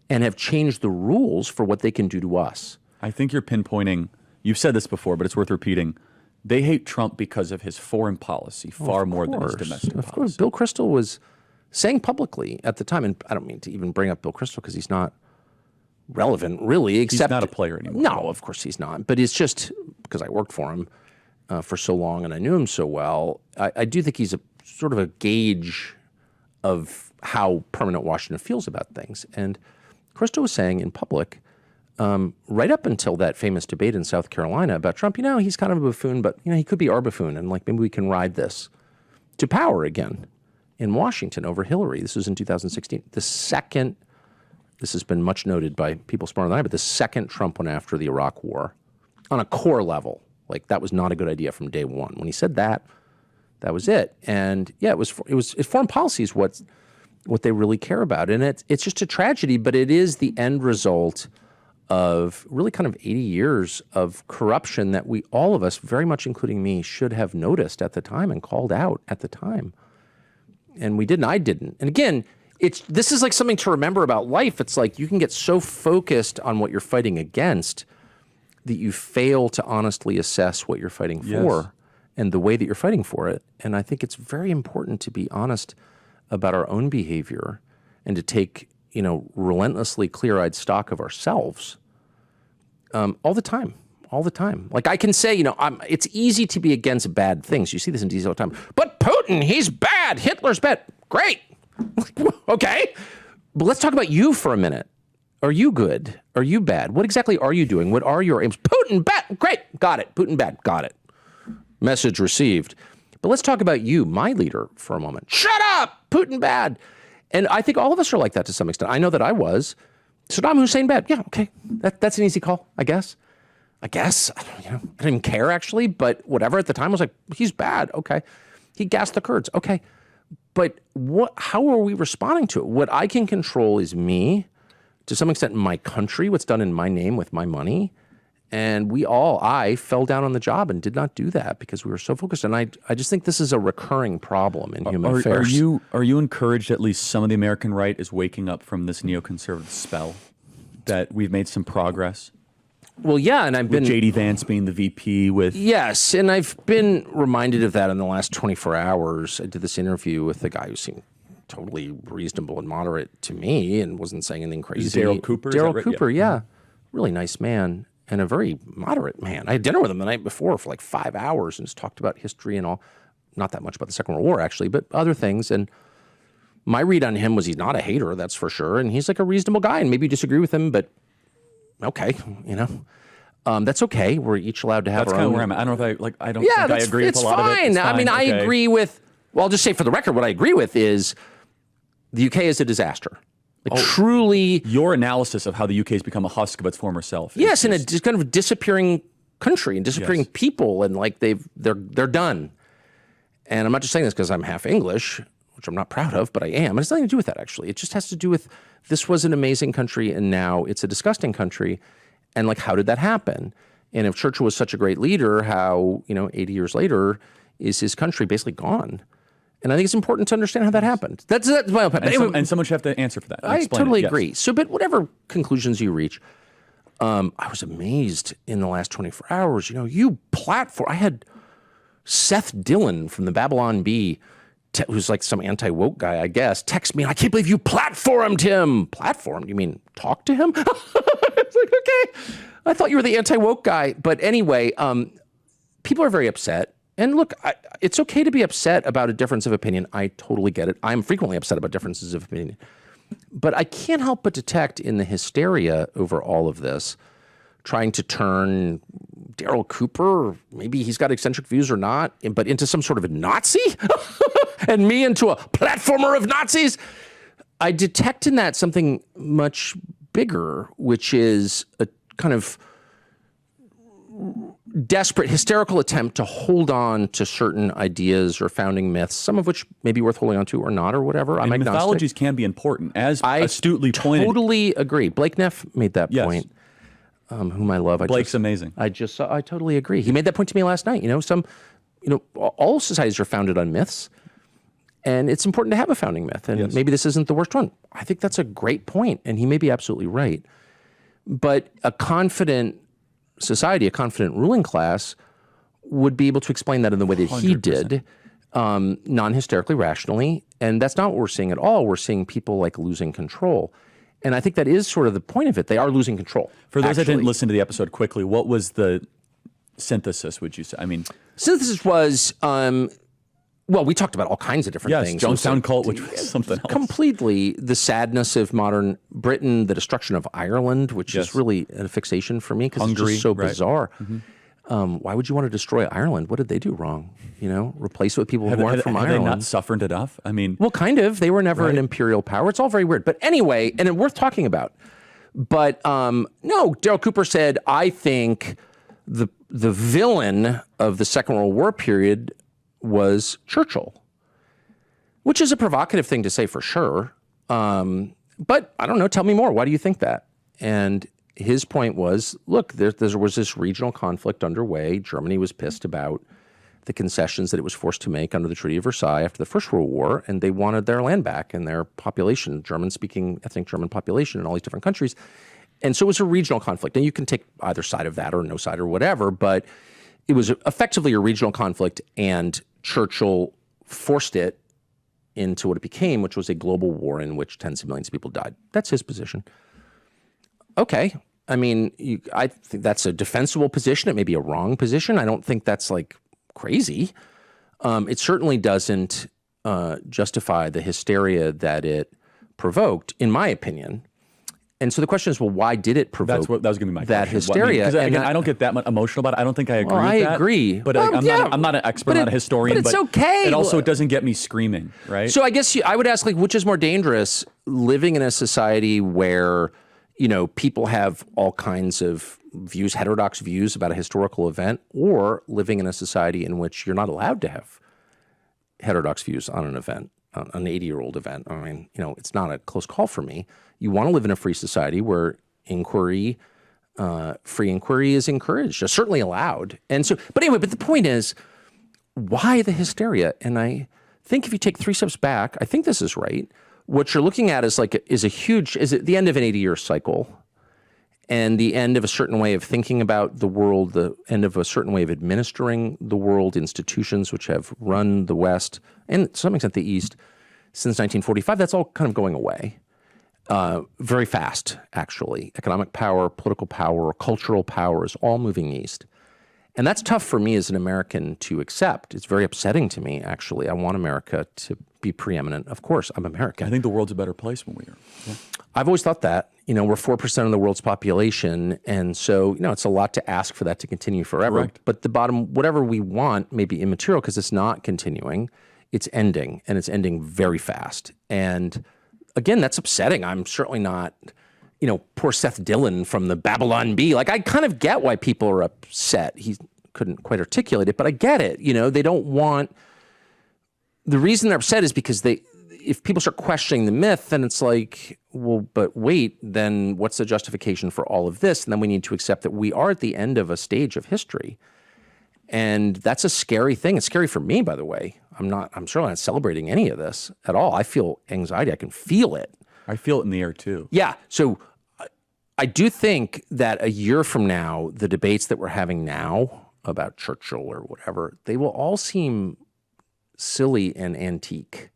and have changed the rules for what they can do to us. I think you're pinpointing, you've said this before, but it's worth repeating. They hate Trump because of his foreign policy far more than his domestic policy. Of course. Bill Kristol was saying publicly at the time, and I don't mean to even bring up Bill Kristol because he's not relevant really, except— He's not a player anymore. No, of course he's not. But it's just because I worked for him for so long and I knew him so well. I do think he's a sort of a gauge of how permanent Washington feels about things. And Kristol was saying in public, right up until that famous debate in South Carolina about Trump, he's kind of a buffoon, but he could be our buffoon, and like maybe we can ride this to power again in Washington over Hillary. This was in 2016. The second, this has been much noted by people smarter than I, but the second Trump went after the Iraq War on a core level, like that was not a good idea from day one. When he said that, that was it. And yeah, foreign policy is what they really care about, and it's just a tragedy, but it is the end result of really kind of 80 years of corruption that all of us, very much including me, should have noticed at the time and called out at the time. And we didn't. I didn't. And again, this is like something to remember about life. It's like you can get so focused on what you're fighting against that you fail to honestly assess what you're fighting for and the way that you're fighting for it. And I think it's very important to be honest about our own behavior and to take, relentlessly clear-eyed stock of ourselves all the time. Like I can say, it's easy to be against bad things. You see this in DC all the time. But Putin, he's bad. Hitler's bad. Great. Okay. But let's talk about you for a minute. Are you good? Are you bad? What exactly are you doing? What are your aims? Putin bad. Great. Got it. Putin bad. Got it. Message received. But let's talk about you, my leader, for a moment. Shut up. Putin bad. And I think all of us are like that to some extent. I know that I was. Saddam Hussein bad. Yeah, okay. That's an easy call, I guess. I don't even care, actually, but whatever. At the time, I was like, he's bad. Okay. He gassed the Kurds. Okay. But how are we responding to it? What I can control is me, to some extent my country, what's done in my name with my money. And I fell down on the job and did not do that because we were so focused. And I just think this is a recurring problem in human affairs. Are you encouraged at least some of the American right is waking up from this neoconservative spell, that we've made some progress? Well, yeah, and I've been— J.D. Vance being the VP with— Yes, and I've been reminded of that in the last 24 hours. I did this interview with a guy who seemed totally reasonable and moderate to me and wasn't saying anything crazy. Daryl Cooper? Daryl Cooper, yeah. Really nice man. And a very moderate man. I had dinner with him the night before for like 5 hours and just talked about history and all. Not that much about the Second World War, actually, but other things. And my read on him was he's not a hater, that's for sure. And he's like a reasonable guy. And maybe you disagree with him, but okay, that's okay. We're each allowed to have That's our kind own— of where I'm at. I don't know if I don't think I agree with a lot of it. It's fine. I mean, I agree with— Well, I'll just say for the record, what I agree with is the UK is a disaster. Truly— Your analysis of how the UK has become a husk of its former self. Yes, and it's kind of a disappearing country and disappearing people, and like they're done. And I'm not just saying this because I'm half English, which I'm not proud of, but I am. And it's nothing to do with that, actually. It just has to do with this was an amazing country, and now it's a disgusting country. And like, how did that happen? And if Churchill was such a great leader, how 80 years later is his country basically gone? And I think it's important to understand how that happened. That's my opinion. And someone should have to answer for that. I totally agree. So, but whatever conclusions you reach, I was amazed in the last 24 hours. I had Seth Dillon from the Babylon Bee, who's like some anti-woke guy, I guess, text me, I can't believe you platformed him. Platformed? You mean talk to him? It's like, okay. I thought you were the anti-woke guy. But anyway, people are very upset. And look, it's okay to be upset about a difference of opinion. I totally get it. I'm frequently upset about differences of opinion. But I can't help but detect in the hysteria over all of this, trying to turn Daryl Cooper, maybe he's got eccentric views or not, but into some sort of a Nazi and me into a platformer of Nazis. I detect in that something much bigger, which is a kind of desperate, hysterical attempt to hold on to certain ideas or founding myths, some of which may be worth holding on to or not or whatever. I'm agnostic. Mythologies can be important, as astutely pointed. I totally agree. Blake Neff made that point, whom I love. Blake's amazing. I totally agree. He made that point to me last night. All societies are founded on myths, and it's important to have a founding myth. And maybe this isn't the worst one. I think that's a great point, and he may be absolutely right. But a confident society, a confident ruling class, would be able to explain that in the way that he 100%. did, non-hysterically, rationally. And that's not what we're seeing at all. We're seeing people like losing control. And I think that is sort of the point of it. They are losing control. For those that didn't listen to the episode quickly, what was the synthesis, would you say? I mean, synthesis was, well, we talked about all kinds of different things. Jonestown cult, which was something else. Completely. The sadness of modern Britain, the destruction of Ireland, which is really a fixation for me because it's just so bizarre. Mm-hmm. Why would you want to destroy Ireland? What did they do wrong? Replace it with people who aren't from Ireland. Have they not suffered enough? I mean, well, kind of. They were never an imperial power. It's all very weird. But anyway, and worth talking about. But no, Daryl Cooper said, I think the villain of the Second World War period was Churchill, which is a provocative thing to say for sure. But I don't know. Tell me more. Why do you think that? And his point was, look, there was this regional conflict underway. Germany was pissed about the concessions that it was forced to make under the Treaty of Versailles after the First World War, and they wanted their land back and their population, German-speaking, ethnic German population in all these different countries. And so it was a regional conflict. And you can take either side of that or no side or whatever, but it was effectively a regional conflict, and Churchill forced it into what it became, which was a global war in which tens of millions of people died. That's his position. Okay. I mean, I think that's a defensible position. It may be a wrong position. I don't think that's like crazy. It certainly doesn't justify the hysteria that it provoked, in my opinion. And so the question is, well, why did it provoke that was going to be my that question. hysteria? Because again, I don't get that much emotional about it. I don't think I agree with that. I agree. But I'm not an expert, not a historian. But it's okay. It also doesn't get me screaming, right? So I guess I would ask, like, which is more dangerous, living in a society where, people have all kinds of views, heterodox views about a historical event, or living in a society in which you're not allowed to have heterodox views on an event, an 80-year-old event? I mean, it's not a close call for me. You want to live in a free society where free inquiry is encouraged, certainly allowed. And so, but anyway, the point is, why the hysteria? And I think if you take 3 steps back, I think this is right. What you're looking at is at the end of an 80-year cycle, and the end of a certain way of thinking about the world, the end of a certain way of administering the world, institutions which have run the West, and to some extent the East, since 1945, that's all kind of going away. Very fast, actually. Economic power, political power, cultural power is all moving east. And that's tough for me as an American to accept. It's very upsetting to me, actually. I want America to be preeminent. Of course, I'm American. I think the world's a better place when we are. Yeah. I've always thought that. We're 4% of the world's population. And so, it's a lot to ask for that to continue forever. Correct. But whatever we want may be immaterial because it's not continuing. It's ending, and it's ending very fast. And again, that's upsetting. I'm certainly not, poor Seth Dillon from the Babylon Bee. Like, I kind of get why people are upset. He couldn't quite articulate it, but I get it. They don't want, the reason they're upset is because if people start questioning the myth, then it's like, well, but wait, then what's the justification for all of this? And then we need to accept that we are at the end of a stage of history. And that's a scary thing. It's scary for me, by the way. I'm certainly not celebrating any of this at all. I feel anxiety. I can feel it. I feel it in the air too. Yeah. So I do think that a year from now, the debates that we're having now about Churchill or whatever, they will all seem silly and antique.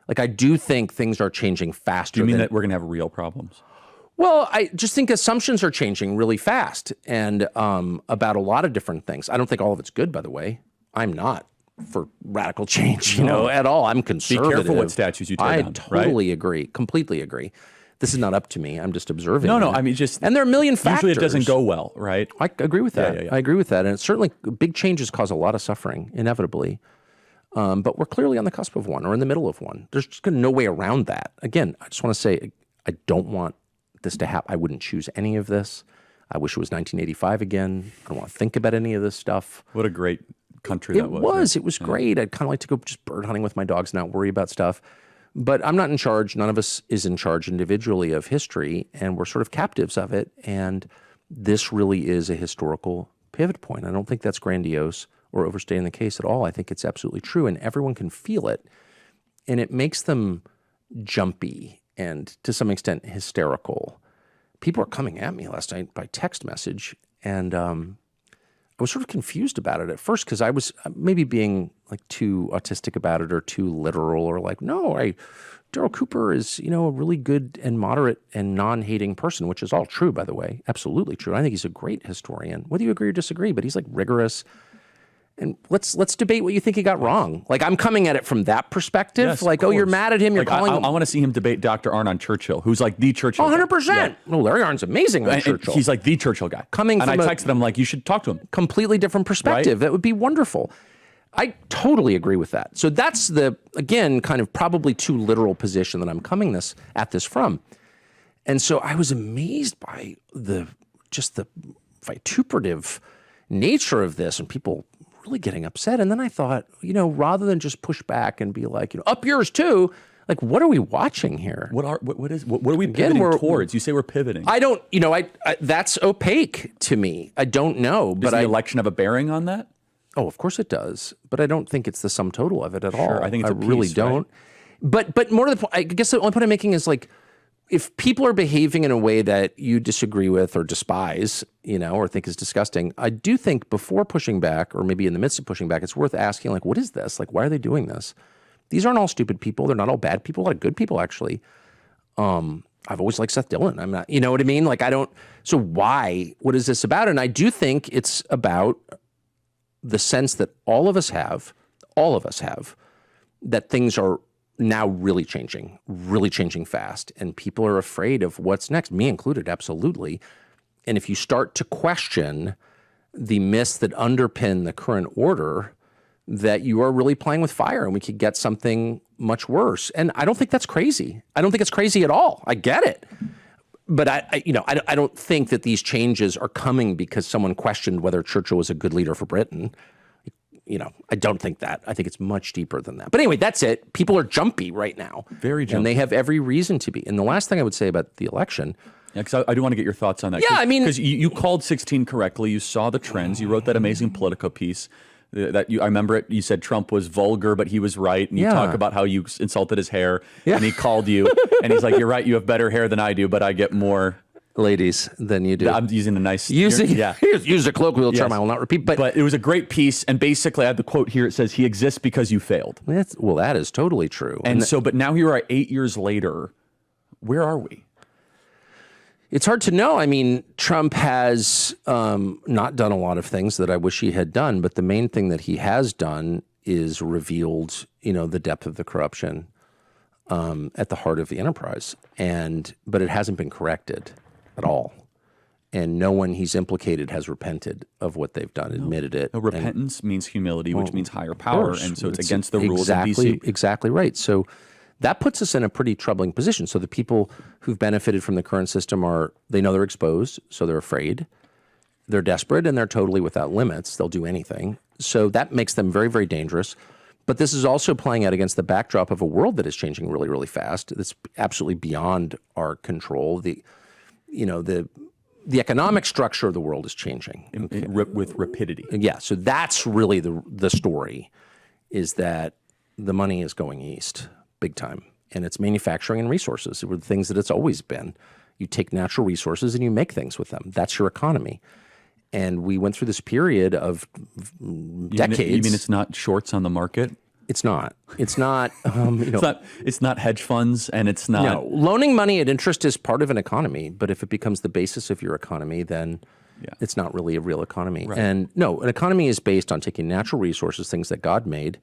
Like, I do think things are changing faster. Do you mean that we're going to have real problems? Well, I just think assumptions are changing really fast, and about a lot of different things. I don't think all of it's good, by the way. I'm not for radical change, at all. I'm conservative. Be careful what statues you tear down. I totally agree, completely agree. This is not up to me. I'm just observing. No, I mean, and there are a million factors. Usually it doesn't go well, right? I agree with that. Yeah. I agree with that, and certainly big changes cause a lot of suffering, inevitably. But we're clearly on the cusp of one, or in the middle of one. There's just no way around that. Again, I just want to say, I don't want this to happen. I wouldn't choose any of this. I wish it was 1985 again. I don't want to think about any of this stuff. What a great country that was. It was great. I'd kind of like to go just bird hunting with my dogs, not worry about stuff. But I'm not in charge. None of us is in charge individually of history, and we're sort of captives of it. And this really is a historical pivot point. I don't think that's grandiose or overstating the case at all. I think it's absolutely true, and everyone can feel it. And it makes them jumpy and, to some extent, hysterical. People are coming at me last night by text message, and I was sort of confused about it at first because I was maybe being like too autistic about it or too literal, or like, no, Daryl Cooper is, a really good and moderate and non-hating person, which is all true, by the way, absolutely true. I think he's a great historian, whether you agree or disagree, but he's like rigorous. And let's debate what you think he got wrong. Like, I'm coming at it from that perspective. Yes, like, oh, you're mad at him. You're calling him. I want to see him debate Dr. Arnn Churchill, who's like the Churchill. 100%. Yeah. Well, Larry Arnn's amazing on Churchill. He's like the Churchill guy. And I texted him like, you should talk to him. Completely different perspective. Right? That would be wonderful. I totally agree with that. So that's the, again, kind of probably too literal position that I'm coming at this from. And so I was amazed by the vituperative nature of this and people really getting upset. And then I thought, rather than just push back and be like, up yours too, like, what are we watching here? What are we pivoting towards? You say we're pivoting. I don't, that's opaque to me. I don't know. Does the election have a bearing on that? Oh, of course it does. But I don't think it's the sum total of it at all. I think it's a piece, really don't. Right? But more to the point, I guess the only point I'm making is like, if people are behaving in a way that you disagree with or despise, or think is disgusting, I do think before pushing back, or maybe in the midst of pushing back, it's worth asking, like, what is this? Like, why are they doing this? These aren't all stupid people. They're not all bad people. A lot of good people, actually. I've always liked Seth Dillon. I'm not, you know what I mean? Like, so why? What is this about? And I do think it's about the sense that all of us have, that things are now really changing fast, and people are afraid of what's next, me included, absolutely. And if you start to question the myths that underpin the current order, that you are really playing with fire and we could get something much worse. And I don't think that's crazy. I don't think it's crazy at all. I get it. But I don't think that these changes are coming because someone questioned whether Churchill was a good leader for Britain. I don't think that. I think it's much deeper than that. But anyway, that's it. People are jumpy right now. Very jumpy. And they have every reason to be. And the last thing I would say about the election. Yeah, because I do want to get your thoughts on that. Yeah, because you called 16 correctly. You saw the trends. You wrote that amazing Politico piece. I remember it. You said Trump was vulgar, but he was right. And you talk about how you insulted his hair. Yeah. And he called you. And he's like, you're right. You have better hair than I do, but I get more ladies than you do. I'm using a nice... Use a colloquial term I will not repeat. But it was a great piece, and basically I have the quote here. It says, he exists because you failed. That is totally true. But now here we are 8 years later. Where are we? It's hard to know. I mean, Trump has not done a lot of things that I wish he had done, but the main thing that he has done is revealed, the depth of the corruption at the heart of the enterprise. But it hasn't been corrected at all. And no one he's implicated has repented of what they've done, admitted it. Repentance means humility, which means higher power. And so it's against the rules of DC. Exactly right. So that puts us in a pretty troubling position. So the people who've benefited from the current system they know they're exposed, so they're afraid. They're desperate, and they're totally without limits. They'll do anything. So that makes them very, very dangerous. But this is also playing out against the backdrop of a world that is changing really, really fast. That's absolutely beyond our control. The economic structure of the world is changing. With rapidity. Yeah, so that's really the story, is that the money is going east big time. And it's manufacturing and resources. It were the things that it's always been. You take natural resources and you make things with them. That's your economy. And we went through this period of decades. You mean it's not shorts on the market? It's not. It's not. It's not hedge funds, and it's not. No, loaning money at interest is part of an economy. But if it becomes the basis of your economy, then it's not really a real economy. Right. And no, an economy is based on taking natural resources, things that God made,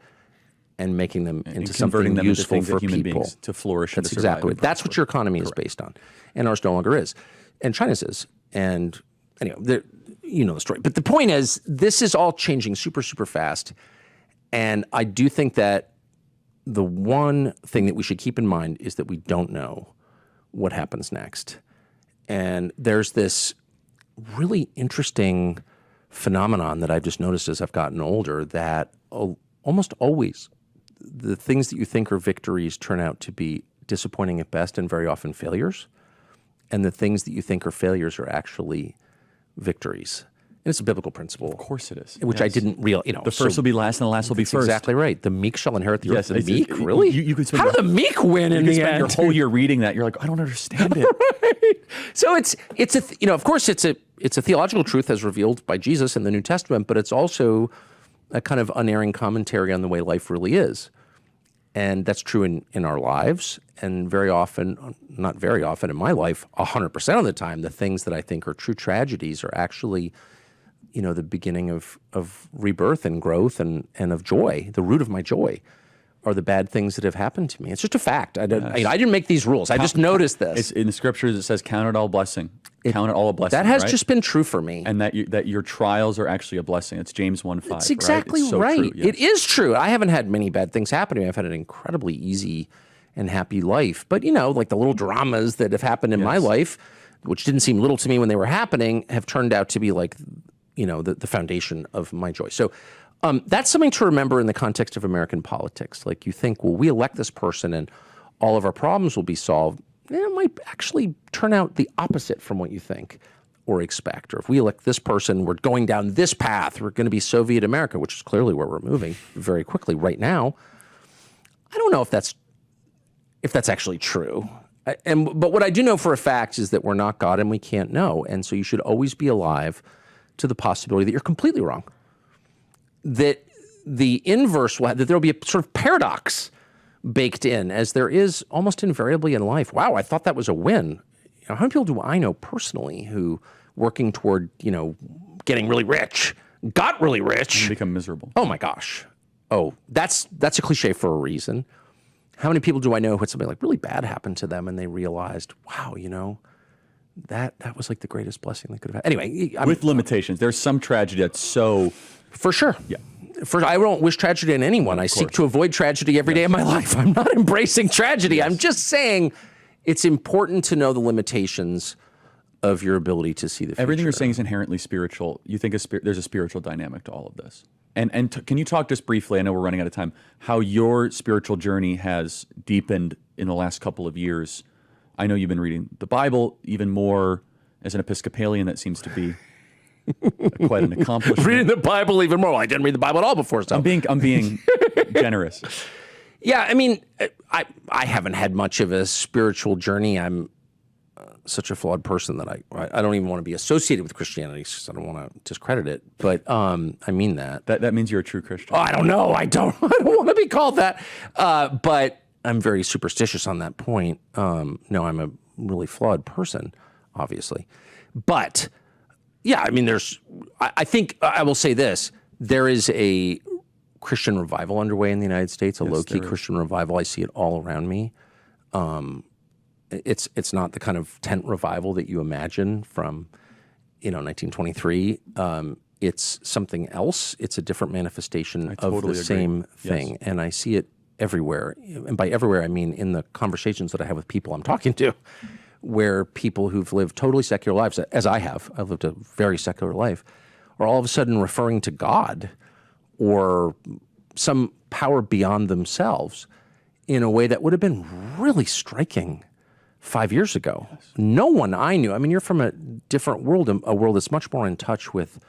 and making them into something them useful into for human people beings to flourish. That's exactly it. That's what your economy is based on, and ours no longer is, and China's is. And anyway, you know the story. But the point is, this is all changing super, super fast. And I do think that the one thing that we should keep in mind is that we don't know what happens next. And there's this really interesting phenomenon that I've just noticed as I've gotten older, that almost always the things that you think are victories turn out to be disappointing at best and very often failures. And the things that you think are failures are actually victories. And it's a biblical principle. Of course it is. Which I didn't realize. The first will be last and the last will be first. Exactly right. The meek shall inherit the earth. The Yes, meek? Really? You could spend How do the meek win in the spend end? your whole year reading that. You're like, I don't understand it. Right. So of course it's a theological truth as revealed by Jesus in the New Testament, but it's also a kind of unerring commentary on the way life really is. And that's true in our lives. And very often, not very often in my life, 100% of the time, the things that I think are true tragedies are actually, the beginning of rebirth and growth and of joy. The root of my joy are the bad things that have happened to me. It's just a fact. I didn't make these rules. I just noticed this. It's in the scriptures, it says, count it all blessing. Count it all a blessing. That has right? just been true for me. And that your trials are actually a blessing. It's James 1:5. That's exactly right. right. True, yes. It is true. I haven't had many bad things happen to me. I've had an incredibly easy and happy life. But, like the little dramas that have happened in my life, which didn't seem little to me when they were happening, have turned out to be like, the foundation of my joy. So that's something to remember in the context of American politics. Like you think, well, we elect this person and all of our problems will be solved. It might actually turn out the opposite from what you think or expect. Or if we elect this person, we're going down this path. We're going to be Soviet America, which is clearly where we're moving very quickly right now. I don't know if that's actually true. But what I do know for a fact is that we're not God and we can't know. And so you should always be alive to the possibility that you're completely wrong. That the inverse that there will be a sort of paradox baked in, as there is almost invariably in life. Wow, I thought that was a win. How many people do I know personally who, working toward getting really rich, got really rich, and become miserable? Oh my gosh. Oh, that's a cliche for a reason. How many people do I know who had something like really bad happen to them and they realized, wow, that was like the greatest blessing they could have had. Anyway, with limitations, there's some tragedy that's so. For sure. Yeah. I don't wish tragedy on anyone. I seek to avoid tragedy every day of my life. I'm not embracing tragedy. Yes. I'm just saying it's important to know the limitations of your ability to see the future. Everything you're saying is inherently spiritual. You think there's a spiritual dynamic to all of this. And can you talk just briefly, I know we're running out of time, how your spiritual journey has deepened in the last couple of years? I know you've been reading the Bible even more. As an Episcopalian, that seems to be quite an accomplishment. Reading the Bible even more. Well, I didn't read the Bible at all before. So. I'm being generous. Yeah, I mean, I haven't had much of a spiritual journey. I'm such a flawed person that I don't even want to be associated with Christianity because I don't want to discredit it. But I mean that. That means you're a true Christian. Oh, I don't know. I don't want to be called that. But I'm very superstitious on that point. No, I'm a really flawed person, obviously. But yeah, I mean, I think I will say this. There is a Christian revival underway in the United States, a low-key Christian revival. I see it all around me. It's not the kind of tent revival that you imagine from, 1923. It's something else. It's a different manifestation of the same thing. Yes. And I see it everywhere. And by everywhere, I mean in the conversations that I have with people I'm talking to, where people who've lived totally secular lives, as I've lived a very secular life, are all of a sudden referring to God or some power beyond themselves in a way that would have been really striking 5 years ago. Yes. No one I knew, I mean, you're from a different world, a world that's much more in touch with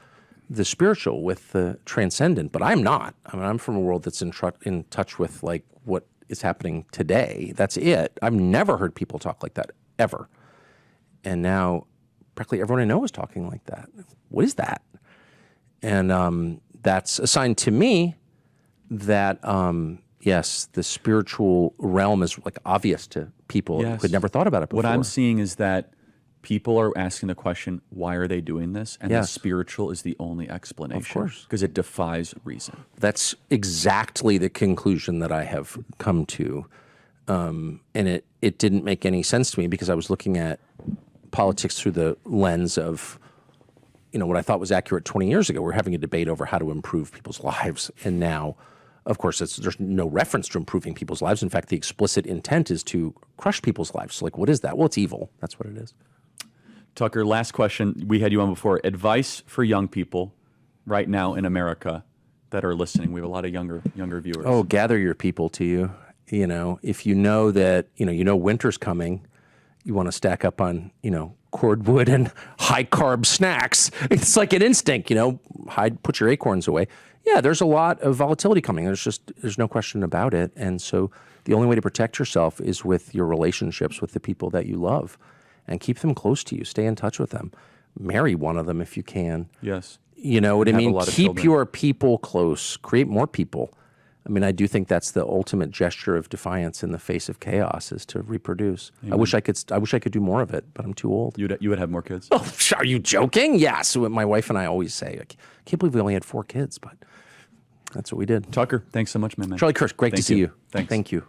the spiritual, with the transcendent, but I'm not. I mean, I'm from a world that's in touch with like what is happening today. That's it. I've never heard people talk like that, ever. And now practically everyone I know is talking like that. What is that? And that's a sign to me that, yes, the spiritual realm is like obvious to people who had never thought about it before. What I'm seeing is that people are asking the question, why are they doing this? And the spiritual is the only explanation. Of course. Because it defies reason. That's exactly the conclusion that I have come to. And it didn't make any sense to me because I was looking at politics through the lens of, what I thought was accurate 20 years ago. We're having a debate over how to improve people's lives. And now, of course, there's no reference to improving people's lives. In fact, the explicit intent is to crush people's lives. So, like, what is that? Well, it's evil. That's what it is. Tucker, last question. We had you on before. Advice for young people right now in America that are listening. We have a lot of younger viewers. Oh, gather your people to you. If you know that, winter's coming, you want to stack up on, cordwood and high carb snacks. It's like an instinct, put your acorns away. Yeah, there's a lot of volatility coming. There's no question about it. And so the only way to protect yourself is with your relationships with the people that you love and keep them close to you. Stay in touch with them. Marry one of them if you can. Yes. You know what I mean? Keep children. your people close. Create more people. I mean, I do think that's the ultimate gesture of defiance in the face of chaos is to reproduce. Amen. I wish I could do more of it, but I'm too old. You would have more kids? Oh, are you joking? Yeah. So my wife and I always say, I can't believe we only had 4 kids, but that's what we did. Tucker, thanks so much, man. Charlie Kirk, great to see you. Thanks. Thank you.